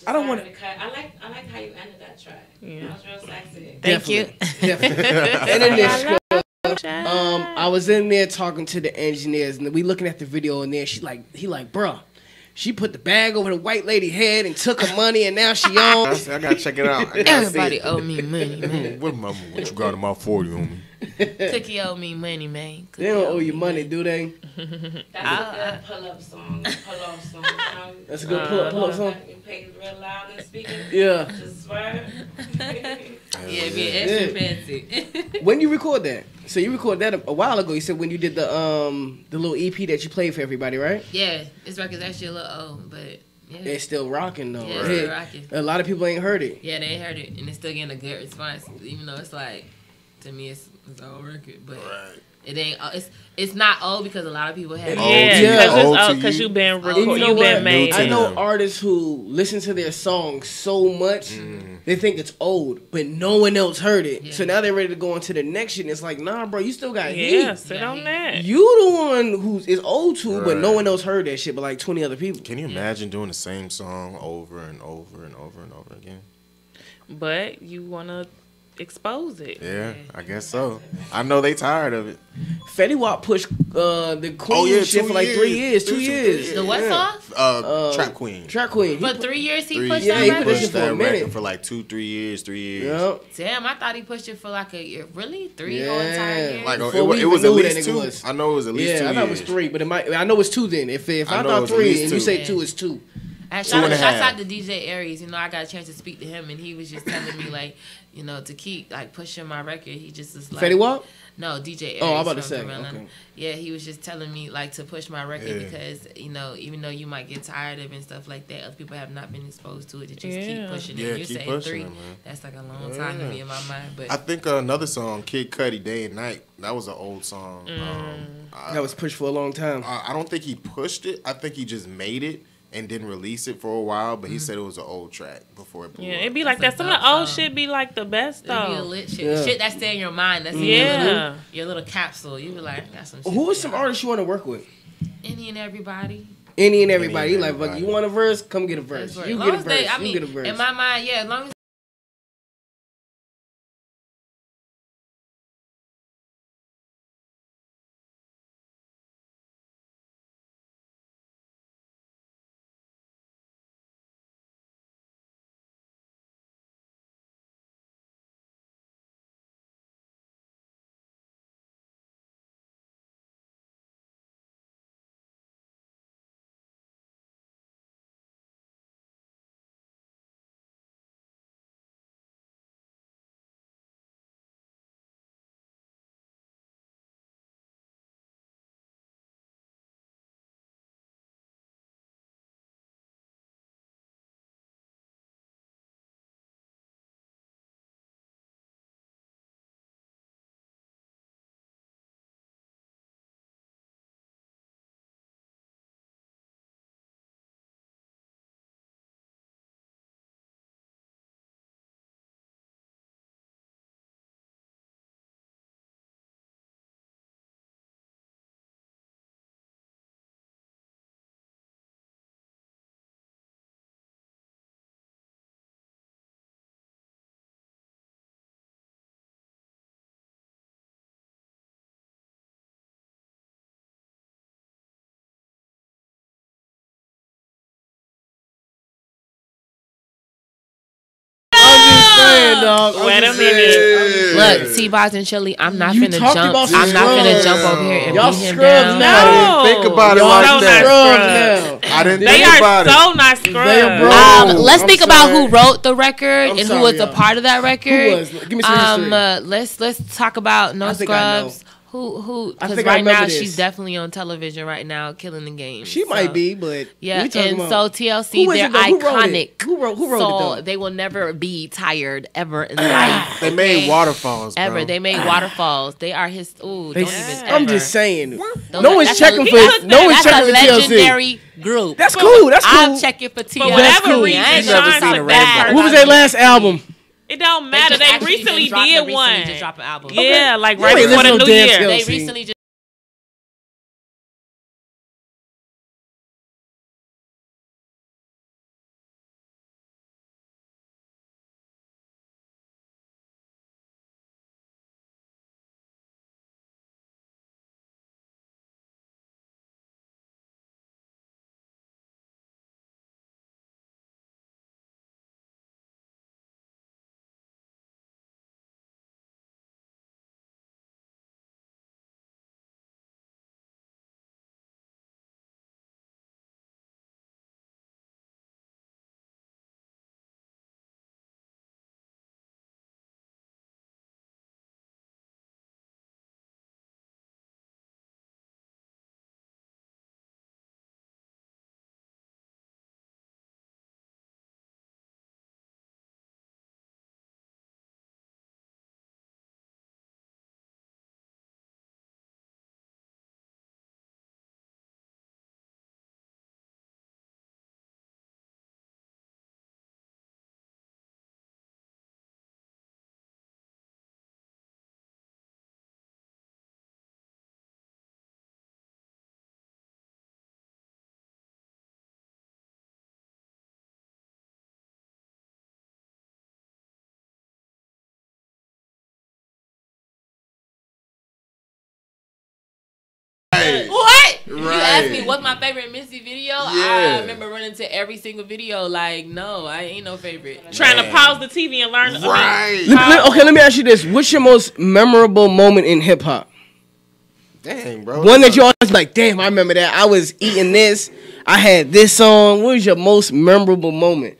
I don't want to cut. I like how you ended that track. Yeah. That was real sexy. Thank you. And then this I was in there talking to the engineers, and we looking at the video, and there he like, bruh, she put the bag over the white lady head and took her money, and now she on. I gotta check it out. Everybody owe me money, man. What you got in my 40 on me? Cookie owe me money, man. They don't owe you money, do they? That's a good pull-up song. Pull-up song. That's a good pull-up song. You play real loud and speaking. Yeah. Just swear. Yeah, be extra fancy. When you record that? So you recorded that a while ago. You said when you did the little EP that you played for everybody, right? Yeah, this record's actually a little old, but yeah. It's still rocking though. Yeah, it's still rocking. A lot of people ain't heard it. Yeah, they ain't heard it, and it's still getting a good response, even though it's like, to me, it's an old record, but it ain't. It's not old because a lot of people have. Because you've been made. I know artists who listen to their songs so much they think it's old, but no one else heard it. Yeah. So now they're ready to go on to the next shit. And it's like, nah, bro, you still got heat. Yeah, sit on that. You the one who is old too, but no one else heard that shit, but like 20 other people. Can you imagine doing the same song over and over and over and over again? But you wanna expose it. Yeah, I guess so. I know they tired of it. Fetty Wap pushed the Queen shit for like 3 years. 2 years. The what song? Trap Queen. Trap Queen. For 3 years he pushed that record? He pushed it for a minute. For like 2-3 years. Yep. Damn, I thought he pushed it for like a year. Really? 3 whole entire years? Like it was at least 2. I know it was at least 2 years. Yeah, I thought it was 3, but I know it's 2 then. If I thought 3 and you say 2, it's 2. Shout out to DJ Aries. You know, I got a chance to speak to him, and he was just telling me, like, you know, to keep, like, pushing my record. He just is like... Fetty Wap? No, DJ Aries. Oh, I'm about to say. Okay. Yeah, he was just telling me, like, to push my record because, you know, even though you might get tired of it and stuff like that, other people have not been exposed to it, to just keep pushing it. You're saying 3. That's like a long time to me in my mind. But I think another song, Kid Cudi, Day and Night, that was an old song. That was pushed for a long time. I don't think he pushed it. I think he just made it and didn't release it for a while, but he said it was an old track before it blew up. It'd be like that. Some of the old shit be like the best though. It'd be a lit shit. Shit that stay in your mind. That's your little capsule. You be like, got some shit. Who is some artists you want to work with? Any and everybody. Any and everybody. Like, you want a verse? Come get a verse. You get a verse. You get a verse. In my mind, as long as Wait a minute. Look, T-Boz and Chili, I'm not finna jump. I'm not finna jump over here and beat him down. I didn't think about it like that. I didn't think about it. They are so not scrubs. Let's think about who wrote the record and who was a part of that record. Give me some history. Let's talk about No Scrubs. Who? Because right now she's definitely on television right now, killing the game. She might be, but yeah. And so TLC, they're iconic. Who wrote it? So they will never be tired ever in life. They made Waterfalls. Ever. Bro. They made Waterfalls. They are his. Ooh, don't even. I'm just saying. No one's checking for. No one's checking for TLC. That's a legendary group. That's cool. That's cool. I'm checking for TLC. For whatever reason, what was their last album? It don't matter. They recently did one. Just dropped an album. Yeah, like right before the new year. They recently just. What? Right. You asked me what's my favorite Missy video? Yeah. I remember running to every single video. Like, no, I ain't no favorite. Trying to pause the TV and learn. Right. Okay, let me ask you this: what's your most memorable moment in hip hop? Dang, bro. One that you always like, damn, I remember that. I was eating this. I had this song. What was your most memorable moment?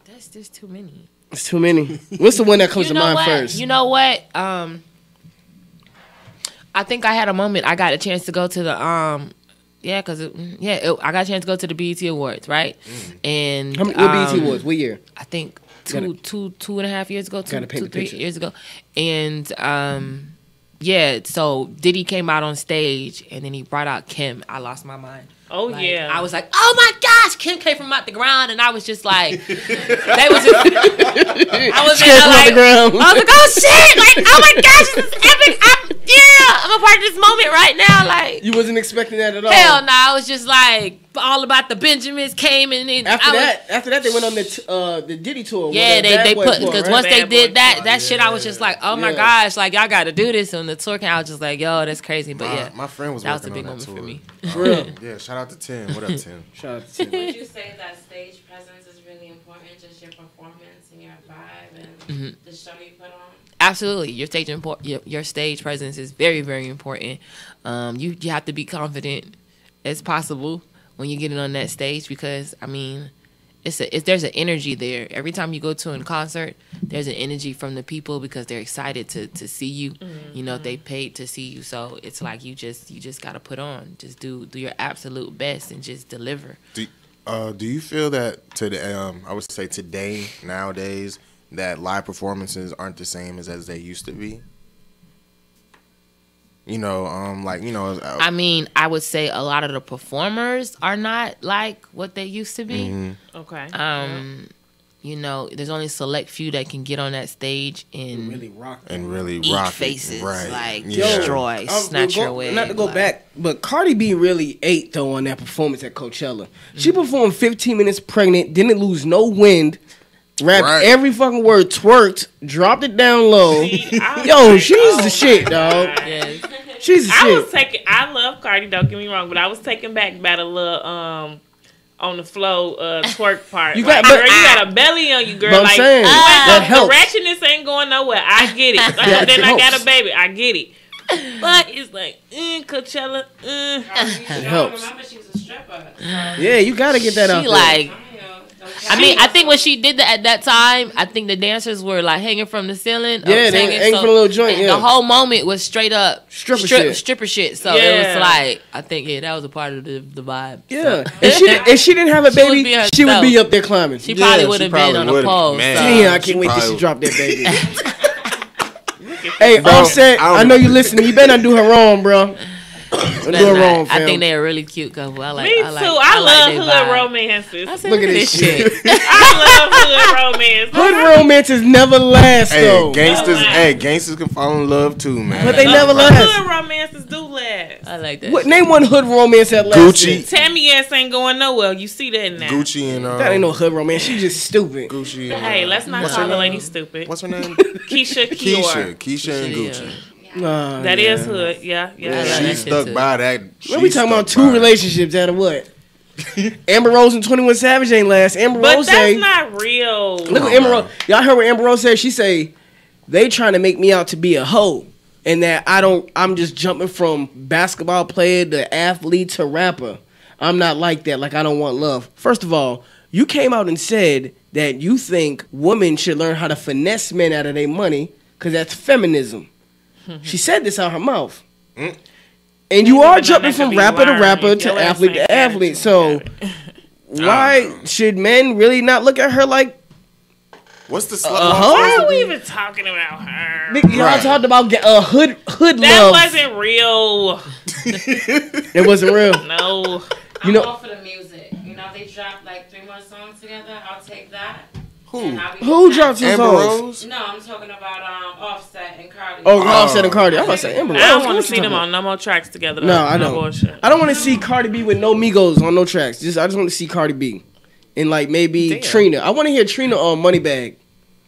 That's just too many. It's too many. What's the one that comes to mind first? You know what? I think I had a moment. I got a chance to go to the I got a chance to go to the BET Awards, right? And what BET Awards? What year? I think two and a half years ago, 3 years ago. And so Diddy came out on stage and then he brought out Kim. I lost my mind. Oh, yeah. I was like, oh my gosh, Kim came from out the ground, and I was just like, they was just, I was like, oh shit, like, oh my gosh, this is epic. I'm a part of this moment right now, like. You wasn't expecting that at all. Hell no, I was just like, all about the Benjamins came, and then after that they went on the Diddy tour. Yeah, they put, because once they did that shit, I was just like, oh my gosh, like y'all got to do this on the tour. I was just like, yo, that's crazy, but my friend was that was a working big on that moment tour. for me. For real. Yeah, shout out to Tim. What up, Tim? Shout out to Tim. Would you say that stage presence is really important, just your performance and your vibe and the show you put on? Absolutely, your stage presence is very, very important. You have to be confident as possible when you're getting on that stage, because I mean, there's an energy there. Every time you go to a concert, there's an energy from the people because they're excited to see you. You know, they paid to see you, so it's like you just gotta put on, just do your absolute best and just deliver. Do you feel that today? I would say today, nowadays, that live performances aren't the same as they used to be? You know, I mean, I would say a lot of the performers are not like what they used to be. Mm-hmm. Okay. You know, there's only a select few that can get on that stage and really rock eat faces, right. like destroy, snatch your wig. Not to go back, but Cardi B really ate though on that performance at Coachella. She performed 15 minutes pregnant, didn't lose no wind. Rapped every fucking word, twerked, dropped it down low. She's the shit, dog. Yes. She's the shit. I love Cardi, don't get me wrong, but I was taken back by the little on the flow twerk part. Girl, you got a belly on you, girl. But I'm saying, that helps. The ratchetness ain't going nowhere. I get it. Then I got a baby. I get it. But it's like, Coachella, It helps. Remember, she was a stripper. Yeah, you gotta get that out there. Like, I mean, I think when she did that at that time, I think the dancers were like hanging from the ceiling. Yeah, they hanging from a little joint. Yeah. The whole moment was straight up stripper shit. So it was like, I think that was a part of the vibe. Yeah, so. if she didn't have a baby, she would be up there climbing. She probably would have been on a pole. Damn, I can't wait till she drop that baby. Hey, Offset, I know you listening. You better not do her wrong, bro. wrong, fam. I think they're a really cute couple. I like. Me too. I love their hood vibe. romances. I said, Look at this shit. I love hood romances. Hood romances never last though. Gangsters can fall in love too, man. But they never last. Hood romances do last. I like that. What, name one hood romance that lasts. Gucci. Tammy ass ain't going nowhere. You see that now. Gucci and That ain't no hood romance. She just stupid. Gucci. And, Hey, let's not call the lady stupid. What's her name? Keisha Kior. Keisha and Gucci. That is hood. Yeah. She stuck by that. What we talking about? Two relationships out of what? Amber Rose and 21 Savage ain't last. Amber But Rose that's say, not real. look what Amber Rose. Y'all heard what Amber Rose said? She say they trying to make me out to be a hoe, and that I'm just jumping from basketball player to athlete to rapper. I'm not like that. Like I don't want love. First of all, you came out and said that you think women should learn how to finesse men out of their money because that's feminism. She said this out her mouth. And you are jumping from rapper to rapper to athlete to athlete. So why should men really not look at her like what's the Why are we even talking about her? Y'all talked about hood That love. wasn't real. It wasn't real. No. You know, I'm all for the music. You know, they dropped like 3 more songs together. I'll take that. Who dropped some songs? No, I'm talking about Offset and Cardi. Oh, Offset and Cardi. I'm about to say Amber Rose. I don't want to see them on no more tracks together. No, I don't. Bullshit. I don't want to see Cardi B with no Migos on no tracks. I just want to see Cardi B and like maybe Trina. I want to hear Trina on Moneybag.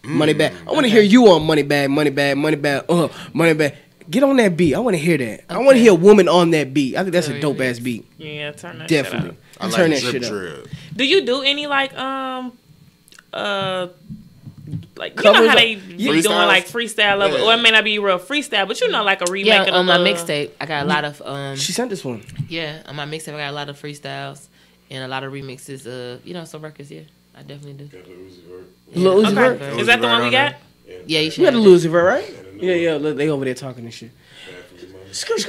Moneybag. I want to hear you on Moneybag. Moneybag. Get on that beat. I want to hear that. I want to hear a woman on that beat. I think that's a dope ass beat. Yeah, turn that Definitely. shit up. Turn that shit up. Do you do any like like you Covers know how they of- be doing like freestyle of it, or it may not be real freestyle, but you know like a remake Yeah, of on my the- mixtape, I got a lot of. She sent this one. Yeah, on my mixtape, I got a lot of freestyles and a lot of remixes of some records. Yeah, I definitely do. Lil Uzi Vert? Is that the one we got? Yeah, you You should. got the Lil Uzi Vert, right? Yeah. Look, they over there talking and shit. Skirt.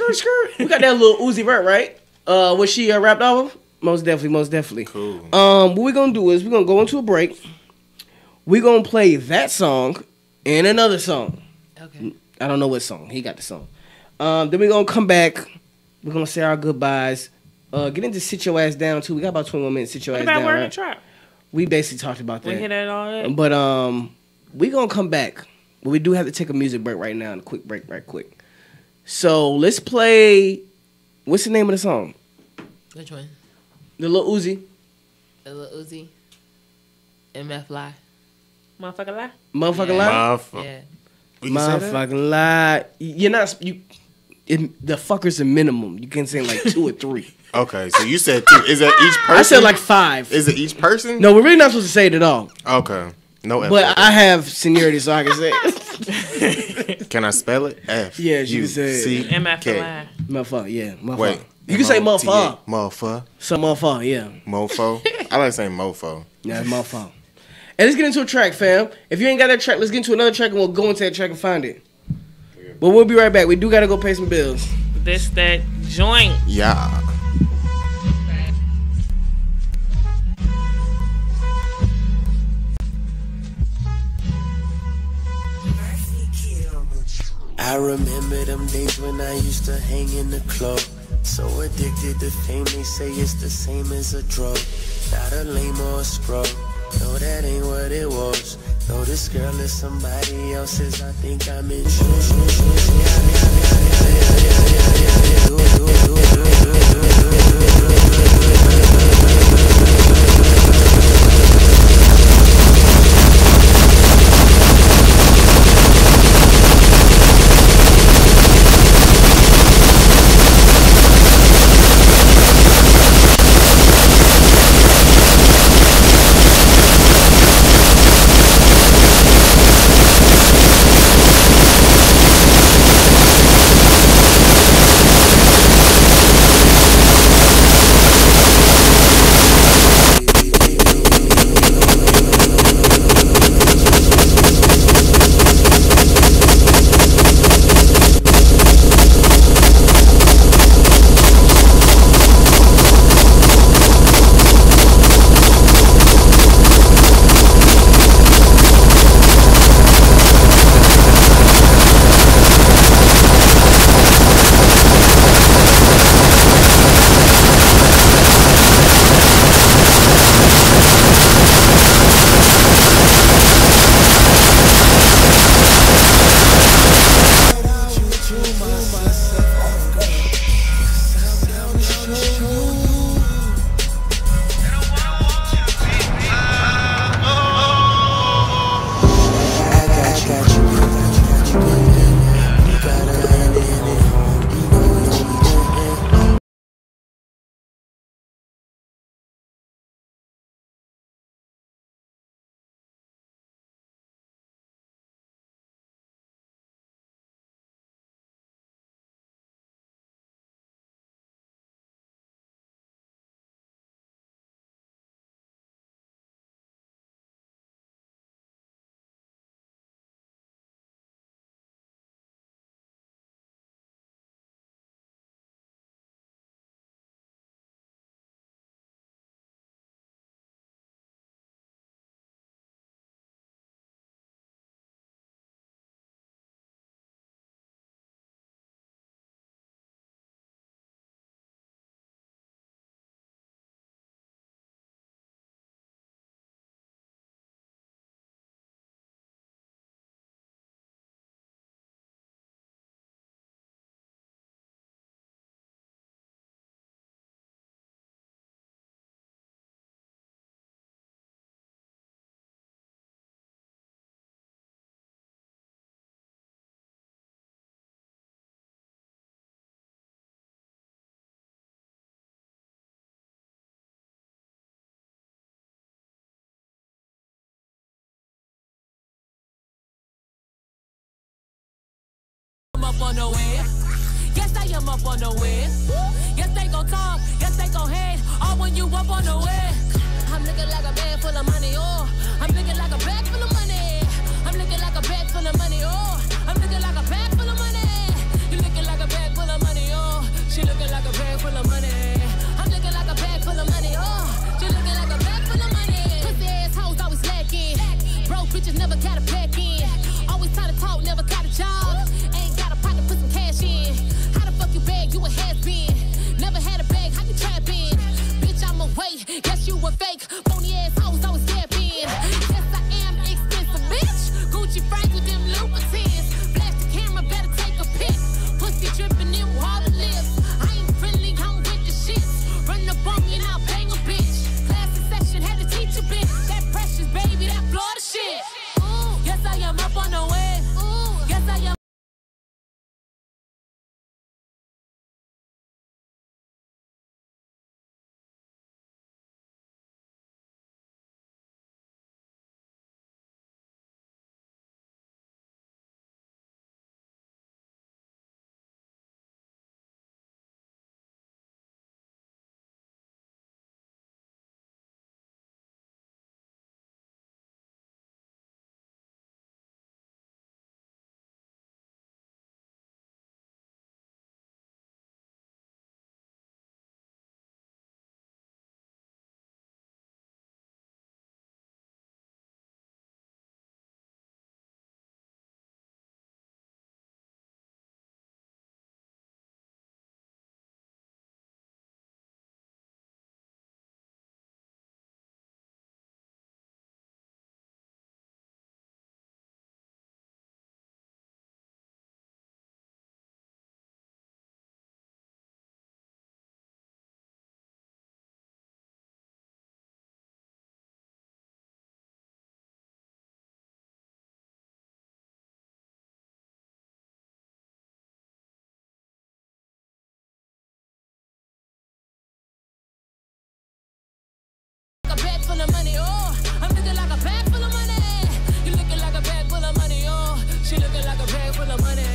We got that little Uzi Vert, right? Was she rapped album? Most definitely. Cool. What we gonna do is we gonna go into a break. We gonna play that song and another song. Okay. I don't know what song. He got the song. Then we gonna come back. We're gonna say our goodbyes. Get into Sit Your Ass Down too. We got about 21 minutes. Sit Your What Ass about Down. Word Right? and Trap? We basically talked about that. We hit that all that. But we gonna come back. But we do have to take a music break right now. A quick break, right quick. So let's play. What's the name of the song? Which one? The Lil Uzi. The Lil Uzi. MF Lie. Motherfucker lie. Motherfucking lie. Yeah. Motherfucking lie. You're not. The fucker's a minimum. You can say like 2 or 3. Okay, so you said 2. Is that each person? I said like 5. Is it each person? No, we're really not supposed to say it at all. Okay. No F. But I have seniority, so I can say it. Can I spell it? F. Yeah, you can say it. MF. Motherfucker, yeah. Motherfucker. Wait. You can say motherfucker. Motherfucker. Some motherfucker, yeah. Mofo. I like saying mofo. Yeah, it's motherfucker. And let's get into a track, fam. If you ain't got that track, let's get into another track and we'll go into that track and find it. But we'll be right back. We do gotta go pay some bills. This that joint. Yeah. I remember them days when I used to hang in the club. So addicted to fame, they say it's the same as a drug. Not a lame or a scrub. No, that ain't what it was. No, this girl is somebody else's. I think I'm in on the web. Yes, I am up on the web. Yes, they gon' talk. Yes, they gon' hate. All when you up on the web. I'm looking like a bag full of money. Oh, I'm looking like a bag full of money. I'm looking like a bag full of money. Oh, I'm looking like a bag full of money. You looking like a bag full of money. Oh, she looking like a bag full of money. I'm looking like a bag full of money. Oh, she looking like a bag full of money. Pussy ass hoes always lacking. Broke bitches never got a pack in. Always try to talk, never got a job. Ain't got a pocket, put some cash in. How the fuck you bag? You a has-been. Never had a bag, how you trap in? Bitch, I'm away. Yes, you a fake. Phony ass hoes always step in. Yes, I am expensive, bitch. Gucci frames with them Louboutins. Flash the camera, better take a pic. Pussy dripping in water lips. I ain't friendly, I'm with the shit. Run up on me and I'll bang a bitch. Class in session, had to teach a bitch. That precious baby, that Florida shit. Ooh, yes, I am up on the way. Ooh, yes, I am. Full of money, oh, I'm looking like a bag full of money. You looking like a bag full of money, oh, she looking like a bag full of money.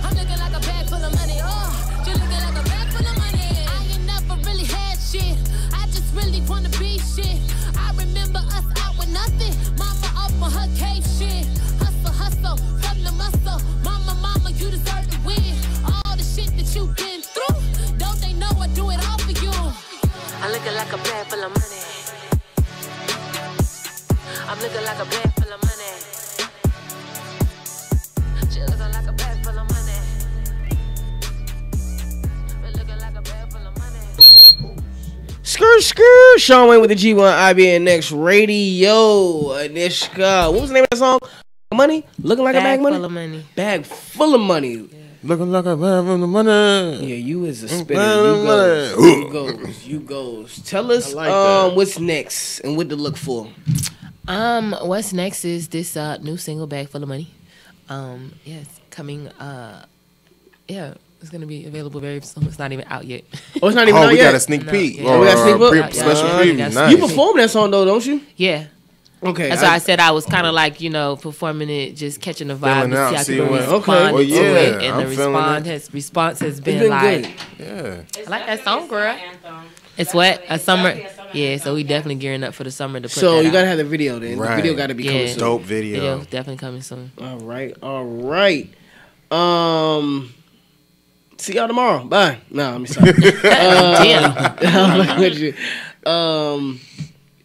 I'm looking like a bag full of money, oh, she looking like a bag full of money. I ain't never really had shit, I just really wanna be shit. I remember us out with nothing, mama up on her cake shit. Hustle, hustle, from the muscle, mama, mama, you deserve to win. All the shit that you been through, don't they know I do it all for you. I'm looking like a bag full of money. I'm looking like a bag full of money. She looking like a bag full of money. Been looking like a bag full of money. Skirt. Sean Wayne with the G1 IBN Next Radio. Anishka. What was the name of that song? Money? Looking like a bag money? Full of money. Bag full of money. Yeah. Looking like a bag full of money. Yeah, you is a spinner. You goes. Tell us what's next and what to look for. What's next is this new single, Bag Full of Money. It's coming. It's gonna be available very soon. It's not even out yet. Oh, it's not even out yet. We got a sneak peek. Yeah. We got a sneak peek. Special preview. Nice. You perform that song though, don't you? Yeah. Okay. That's why I said I was kind of like, performing it, just catching the vibe to see how people respond to it. And the response has been like, good. Yeah. I like that song, girl. It's what? A summer. Yeah, so we definitely gearing up for the summer to put So that you gotta out. have the video then. Right. The video gotta be coming soon. Dope video. Definitely coming soon. All right. See y'all tomorrow. Bye. No, I'm sorry. Damn. With you. I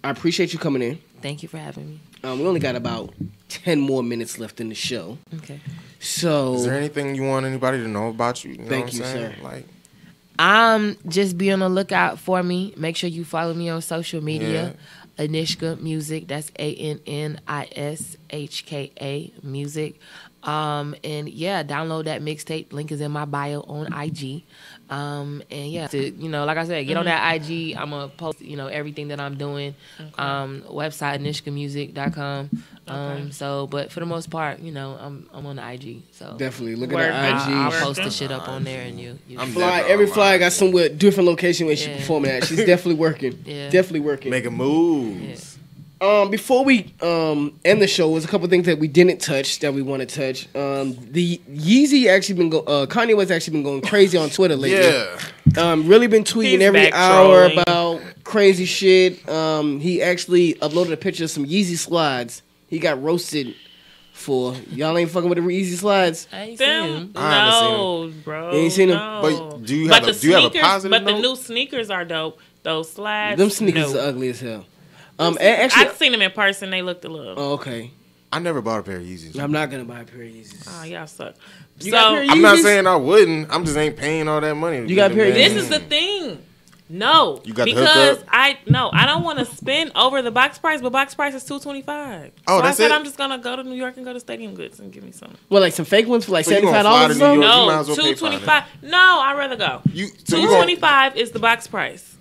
appreciate you coming in. Thank you for having me. We only got about 10 more minutes left in the show. Okay. So is there anything you want anybody to know about you? Thank you, sir. Like, just be on the lookout for me. Make sure you follow me on social media. Anishka Music. That's ANNISHKA Music. And yeah, download that mixtape. Link is in my bio on IG. And yeah, like I said, get on that IG. I'm gonna post, everything that I'm doing. Okay. Website anishkamusic.com. Okay. But for the most part, I'm on the IG. So definitely look at the IG. I'll post the shit up on there, and you every fly got somewhere different location where she's performing at. She's definitely working. Making moves. Before we end the show, there's a couple things that we didn't touch that we want to touch. The Yeezy actually Kanye West actually been going crazy on Twitter lately. Yeah. Really been tweeting He's every back hour trolling. about crazy shit. He actually uploaded a picture of some Yeezy slides. He got roasted for y'all ain't fucking with the Yeezy slides. I ain't Them, seen him. I haven't seen no, bro. You ain't seen 'em? no. But do you have the a sneakers, positive But the note? new sneakers are dope. Those slides. Them sneakers no. are ugly as hell. Actually, I've seen them in person. They looked a little. oh, okay. I never bought a pair of Yeezys. I'm not gonna buy a pair of Yeezys. Oh, y'all suck. You got a pair of I'm not Yeezys? saying I wouldn't. I'm just ain't paying all that money. You got a pair of This Yeezys? is the thing. No, You got the because hookup? I don't want to spend over the box price, but box price is $225. Oh, so that's I said it? I'm just gonna go to New York and go to Stadium Goods and give me some. Well, like some fake ones for like So you gonna $75 fly or to New something? York? You might No, as well pay $225. No, I'd rather go. So you gonna- $225 is the box price.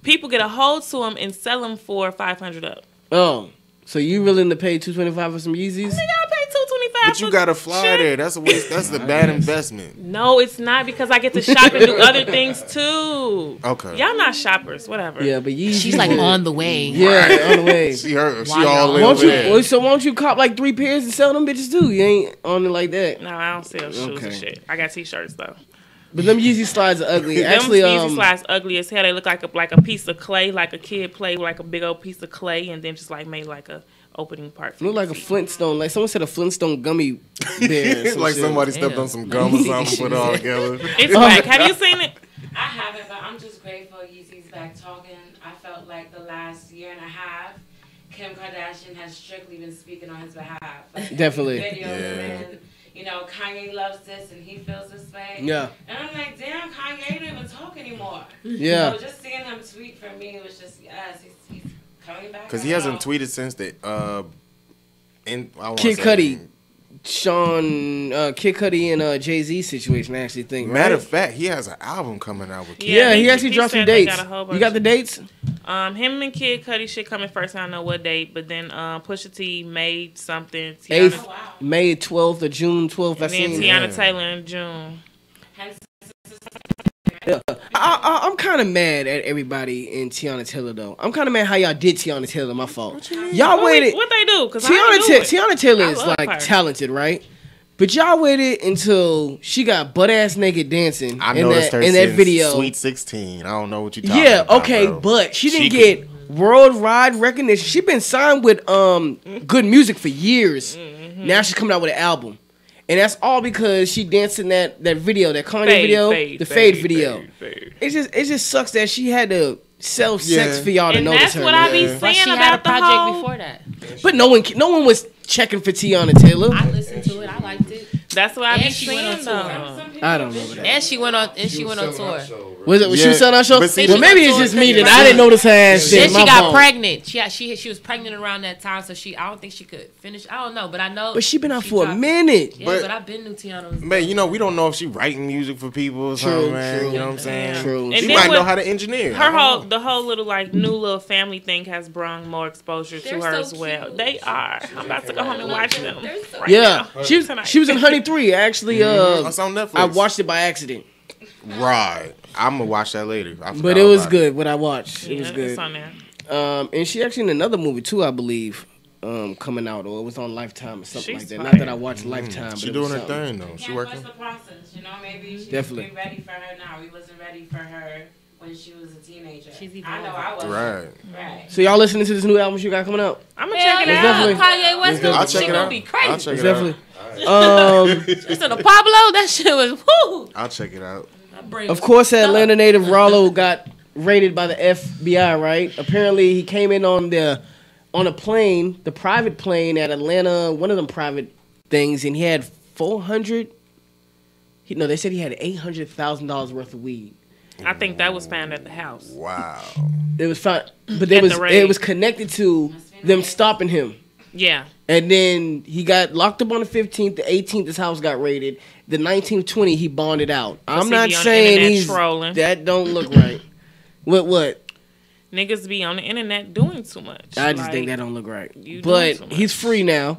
People get a hold to them and sell them for $500 up. Oh, so you willing to pay $225 for some Yeezys? I pay $225. But you gotta fly there. That's a waste. That's a bad investment. No, it's not because I get to shop and do other things too. Okay. Y'all not shoppers, whatever. Yeah, but Yeezys. She's like on the way. Yeah, on the way. She all the way Won't over you? there. Well, so won't you cop like 3 pairs and sell them bitches too? You ain't on it like that. No, I don't sell shoes Okay. and shit. I got t-shirts though. But them Yeezy slides are ugly. Actually, them Yeezy slides ugly as hell. They look like a piece of clay, like a kid played with like a big old piece of clay, and then just like made like a opening part. For look like a Flintstone. Like someone said, a Flintstone gummy bear. or some Like shit. somebody stepped on some gum or something, put it all together. It's whack. Have you seen it? I haven't, but I'm just grateful Yeezy's back talking. I felt like the last year and a half, Kim Kardashian has strictly been speaking on his behalf. Like, Definitely. Videos and, you know, Kanye loves this and he feels this way. Yeah. And I'm like, damn, Kanye don't even talk anymore. Yeah. So just seeing him tweet for me was just, yes, he's coming back. Because he hasn't tweeted since the Kid Cudi, Kid Cudi and Jay-Z situation. I actually think. Matter right? of fact, he has an album coming out with. Yeah, he actually dropped some said they dates. got a whole You bunch got the of- dates? Him and Kid Cudi shit coming first. I don't know what date, but then Pusha T made something. 8th, May 12th or June 12th. I And then seen. Tiana Taylor in June. Yeah. I'm kind of mad at everybody in Tiana Taylor though. I'm kind of mad how y'all did Tiana Taylor. My fault. Y'all waited. What they do? Because Tiana Taylor I is love like her. talented, right? But y'all waited until she got butt ass naked dancing I in noticed her that since video. Sweet 16. I don't know what you talking Yeah, about. okay, bro. but she didn't She get worldwide recognition. She been signed with Good Music for years. Mm-hmm. Now she's coming out with an album. And that's all because she danced in that video, that Kanye Fade, video, fade, the fade, Fade video. fade. It just sucks that she had to sell sex Yeah. for y'all to And notice that's her. what I man. be But saying she about had a the project whole. before that. But no one was checking for Tiana Taylor. I listened to it. I liked it. That's what I be And she went saying on though. I don't know that. And she went on tour. Was it? Was she Yeah, was selling our show? but see, Well, she maybe went it's to just a me that country I didn't notice her ass. Then shit. she My got fault. pregnant. She was pregnant around that time, so I don't think she could finish. I don't know, but I know. But she been out for a dropped- minute. Yeah, But- but I've been new Tiana. was- Man, you know, we don't know if she writing music for people or something, man. true. You know what I'm saying? True. And She then might with know how to engineer. The whole little like new little family thing has brought more exposure to They're her so as well. cute. They are. I'm about to go home and watch them. Right Yeah, now. she was in Honey 3. Actually, It's on Netflix. I watched it by accident, Right. I'm gonna watch that later. I forgot but it was about good. What I watched, it Yeah, was good. It's on there. And she actually in another movie too, I believe, coming out, or it was on Lifetime or something She's like that. Not fire. that I watched Lifetime, but She it was doing her something. thing though. She Can't working. trust the process, you know. Maybe she's Definitely. ready for her now. We wasn't ready for her when she was a teenager. She's I know evolving. I wasn't. Right. Right. So y'all listening to this new album she got coming out? I'm gonna Hell check it yeah, out. definitely- Kanye West It's gonna, I'll check she it gonna out. be I'll crazy. check It's it out. definitely. Listen to Pablo, that shit was woo. I'll check it out. Of course, Atlanta native Rollo got raided by the FBI. Right? Apparently, he came in on a plane, the private plane at Atlanta, one of them private things, and he had 400. They said he had $800,000 worth of weed. I think that was found at the house. Wow. It was fine, but At the raid. it was connected to them stopping him. Yeah. And then he got locked up on the 15th. The 18th, his house got raided. The 19th, 20, he bonded out. I'm he not be on the saying internet he's trolling. that don't look right. What? Niggas be on the internet doing too much. I just Like, think that don't look right. you doing But too much. he's free now.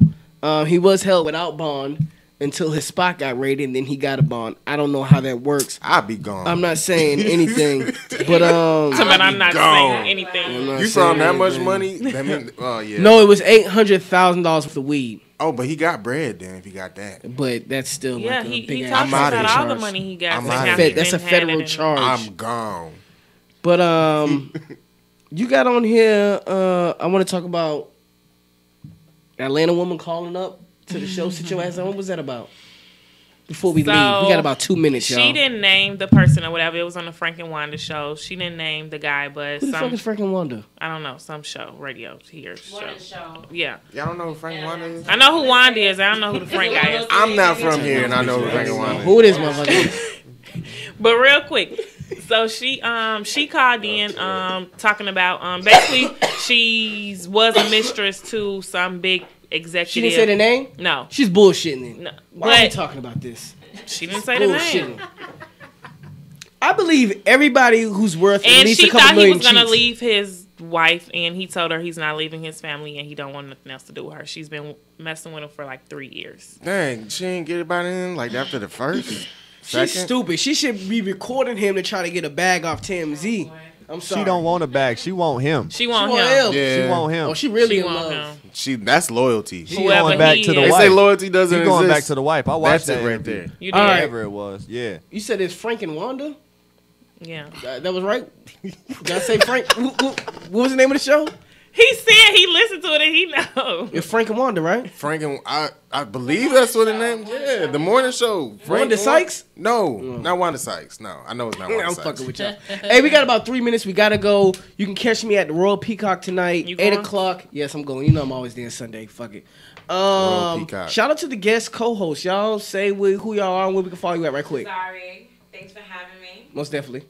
He was held without bond. until his spot got raided, and then he got a bond. I don't know how that works. I'll be gone. I'm not saying anything, but I'm not saying anything. You found that much money? That mean, oh yeah. No, it was $800,000 for the weed. Oh, but he got bread then. If he got that, but that's still Yeah, like a he big talks ass about all charge. the money he got. That's a federal charge. I'm gone. But you got on here. I want to talk about Atlanta woman calling up to the show. Sit your ass on. What was that about? Before we leave, we got about 2 minutes, y'all. She didn't name the person or whatever. It was on the Frank and Wanda show. She didn't name the guy, but Who the fuck is Frank and Wanda? I don't know, some show, radio here. Show. Yeah. Y'all don't know who Frank and Wanda is? I know who Wanda is. I don't know who the Frank guy is. I'm not from here, and I know who Frank and Wanda is. Who it is, motherfucker? But real quick, so she called in talking about basically she was a mistress to some big executive. She didn't say the name? No. She's bullshitting it. No. Why are we talking about this? She didn't say the name. I believe everybody who's worth at And least she a couple thought he million was gonna cheats. leave his wife, and he told her he's not leaving his family, and he don't want nothing else to do with her. She's been messing with him for like 3 years. Dang, she ain't get it by then. Like after the first. She's stupid. She should be recording him to try to get a bag off TMZ. I'm sorry. She don't want a bag. She want him. She want him. Yeah. She want him. Oh, she really She in want love. him. That's loyalty. He going back to the They wife. say loyalty doesn't He going exist. back to the wife. I watched That's that it right interview. there. You All did. right. Whatever it was. Yeah. You said it's Frank and Wanda? Yeah. That was right? Did I say Frank? What was the name of the show? He said he listened to it and he knows. It's Frank and Wanda, right? Frank and I believe that's what the name. Yeah, the morning show. Wanda Sykes? No, not Wanda Sykes. No, I know it's not Wanda I'm Sykes. fucking with y'all. Hey, we got about 3 minutes. We gotta go. You can catch me at the Royal Peacock tonight, You 8 going? o'clock. Yes, I'm going. You know I'm always there Sunday. Fuck it. Royal Peacock. Shout out to the guest co-host. Y'all say who y'all are and where we can follow you at right quick. Sorry. Thanks for having me. Most definitely.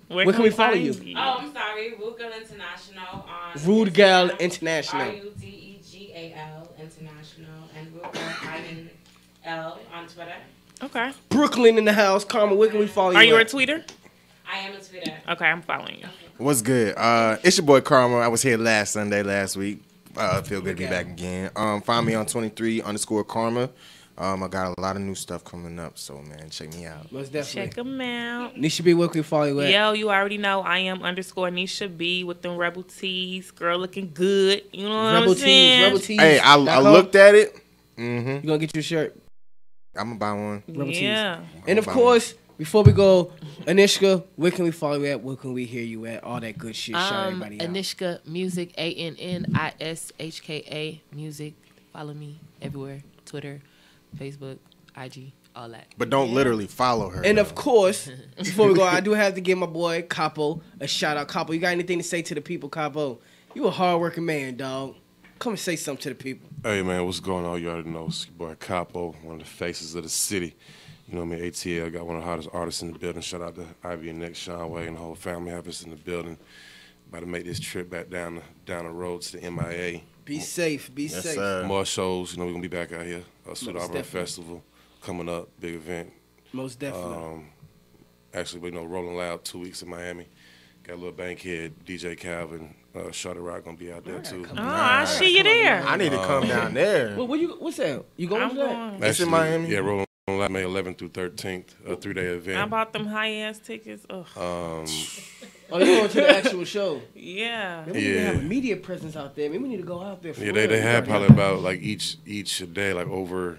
Where can we follow find you? Oh, I'm sorry. Rude Girl International on Rude Gal International. RUDEGAL International and Rude Girl INL on Twitter. Okay. Brooklyn in the house. Karma, where can we follow you? Are you a at? tweeter? I am a Twitter. Okay, I'm following you. What's good? It's your boy Karma. I was here last week. Feel good to be back again. Find me on 23_Karma. I got a lot of new stuff coming up, so man, check me out. Most definitely. Check them out. Nisha B, where can we follow you at? Yo, you already know I am _Nisha B with them Rebel Tees. Girl looking good. You know what I'm saying? Rebel Tees. Hey, I looked at it. Mm-hmm. You gonna get your shirt? I'm gonna buy one. Rebel Yeah. Tees. And of course, before we go, Anishka, where can we follow you at? Where can we hear you at? All that good shit. Shout everybody out. Anishka Music, ANNISHKA Music. Follow me everywhere. Twitter, Facebook, IG, all that. But don't literally follow her. And though. of course, before we go, I do have to give my boy Capo a shout out. Capo, you got anything to say to the people, Capo? You a hardworking man, dog. Come and say something to the people. Hey man, what's going on? You already know it's your boy Capo, one of the faces of the city. You know me, ATL got one of the hottest artists in the building. Shout out to Ivy and Nick, Sean Way, and the whole family have us in the building. About to make this trip back down the road to the MIA. Be safe. Be Yes, safe. sir. More shows. You know we're gonna be back out here. Sweet Most Opera definitely. Festival coming up, big event. Most definitely. Actually, Rolling Loud 2 weeks in Miami. Got a little bankhead, DJ Calvin, Shorty Rock gonna be out there too. Oh, I see you there. I need to come down there. Well, what's that? You going to that? going. It's in Miami? Yeah, Rolling Loud May 11th through 13th, a 3-day event. I bought them high ass tickets. Ugh. Oh, you going to the actual show? Yeah. Maybe we need to have a media presence out there. Maybe we need to go out there. For Yeah, real. they have probably about like each day like over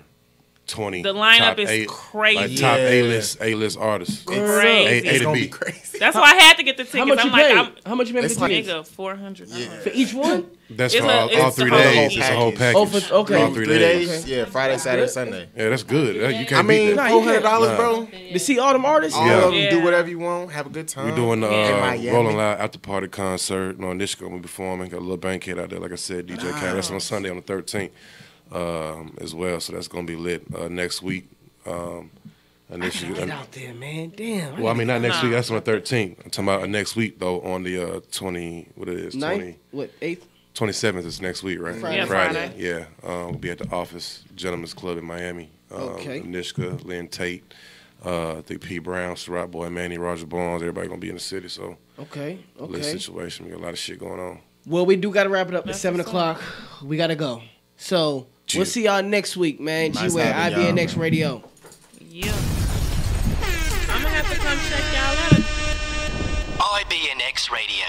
20. The lineup top is eight, crazy. Like top A-list artists. Crazy. A to gonna B. be crazy. That's why I had to get the tickets. How much I'm you like, pay? How much you pay for It's the like- tickets? nigga, $400. For each one? That's It's for a- all it's 3 the whole days. It's a whole package. package. Oh, okay. All 3 3 days. days? Yeah, Friday, Saturday, Sunday. Yeah, that's good. You I can't beat mean, that. you $400, can't. bro. To see all them artists? All Yeah. of them Yeah. do whatever you want, have a good time. We're doing the In Miami. Rolling Loud after party concert. Nisha gonna be performing. Got a little bankhead out there, like I said. DJ Khaled. That's on Sunday on the 13th as well. So that's gonna be lit next week. Initially, Get out there, man. Damn. well, I mean not next week. That's on the 13th. I'm talking about next week though. On the 20, what it is, 9th? What, 8th? 27th is next week, right? Friday. Yeah, Friday. Yeah, we'll be at the Office Gentlemen's Club in Miami. Okay. Nishka, Lynn Tate, I think P. Brown, Ciroc Boy, Manny, Roger Barnes. Everybody gonna be in the city, so Okay. lit Okay. situation. We got a lot of shit going on. Well, we do got to wrap it up at 7 o'clock. We got to go. So, We'll see y'all next week, man. Nice Gway, having y'all, IBNX Radio. Yeah. I'm gonna have to come check y'all out. IBNX Radio.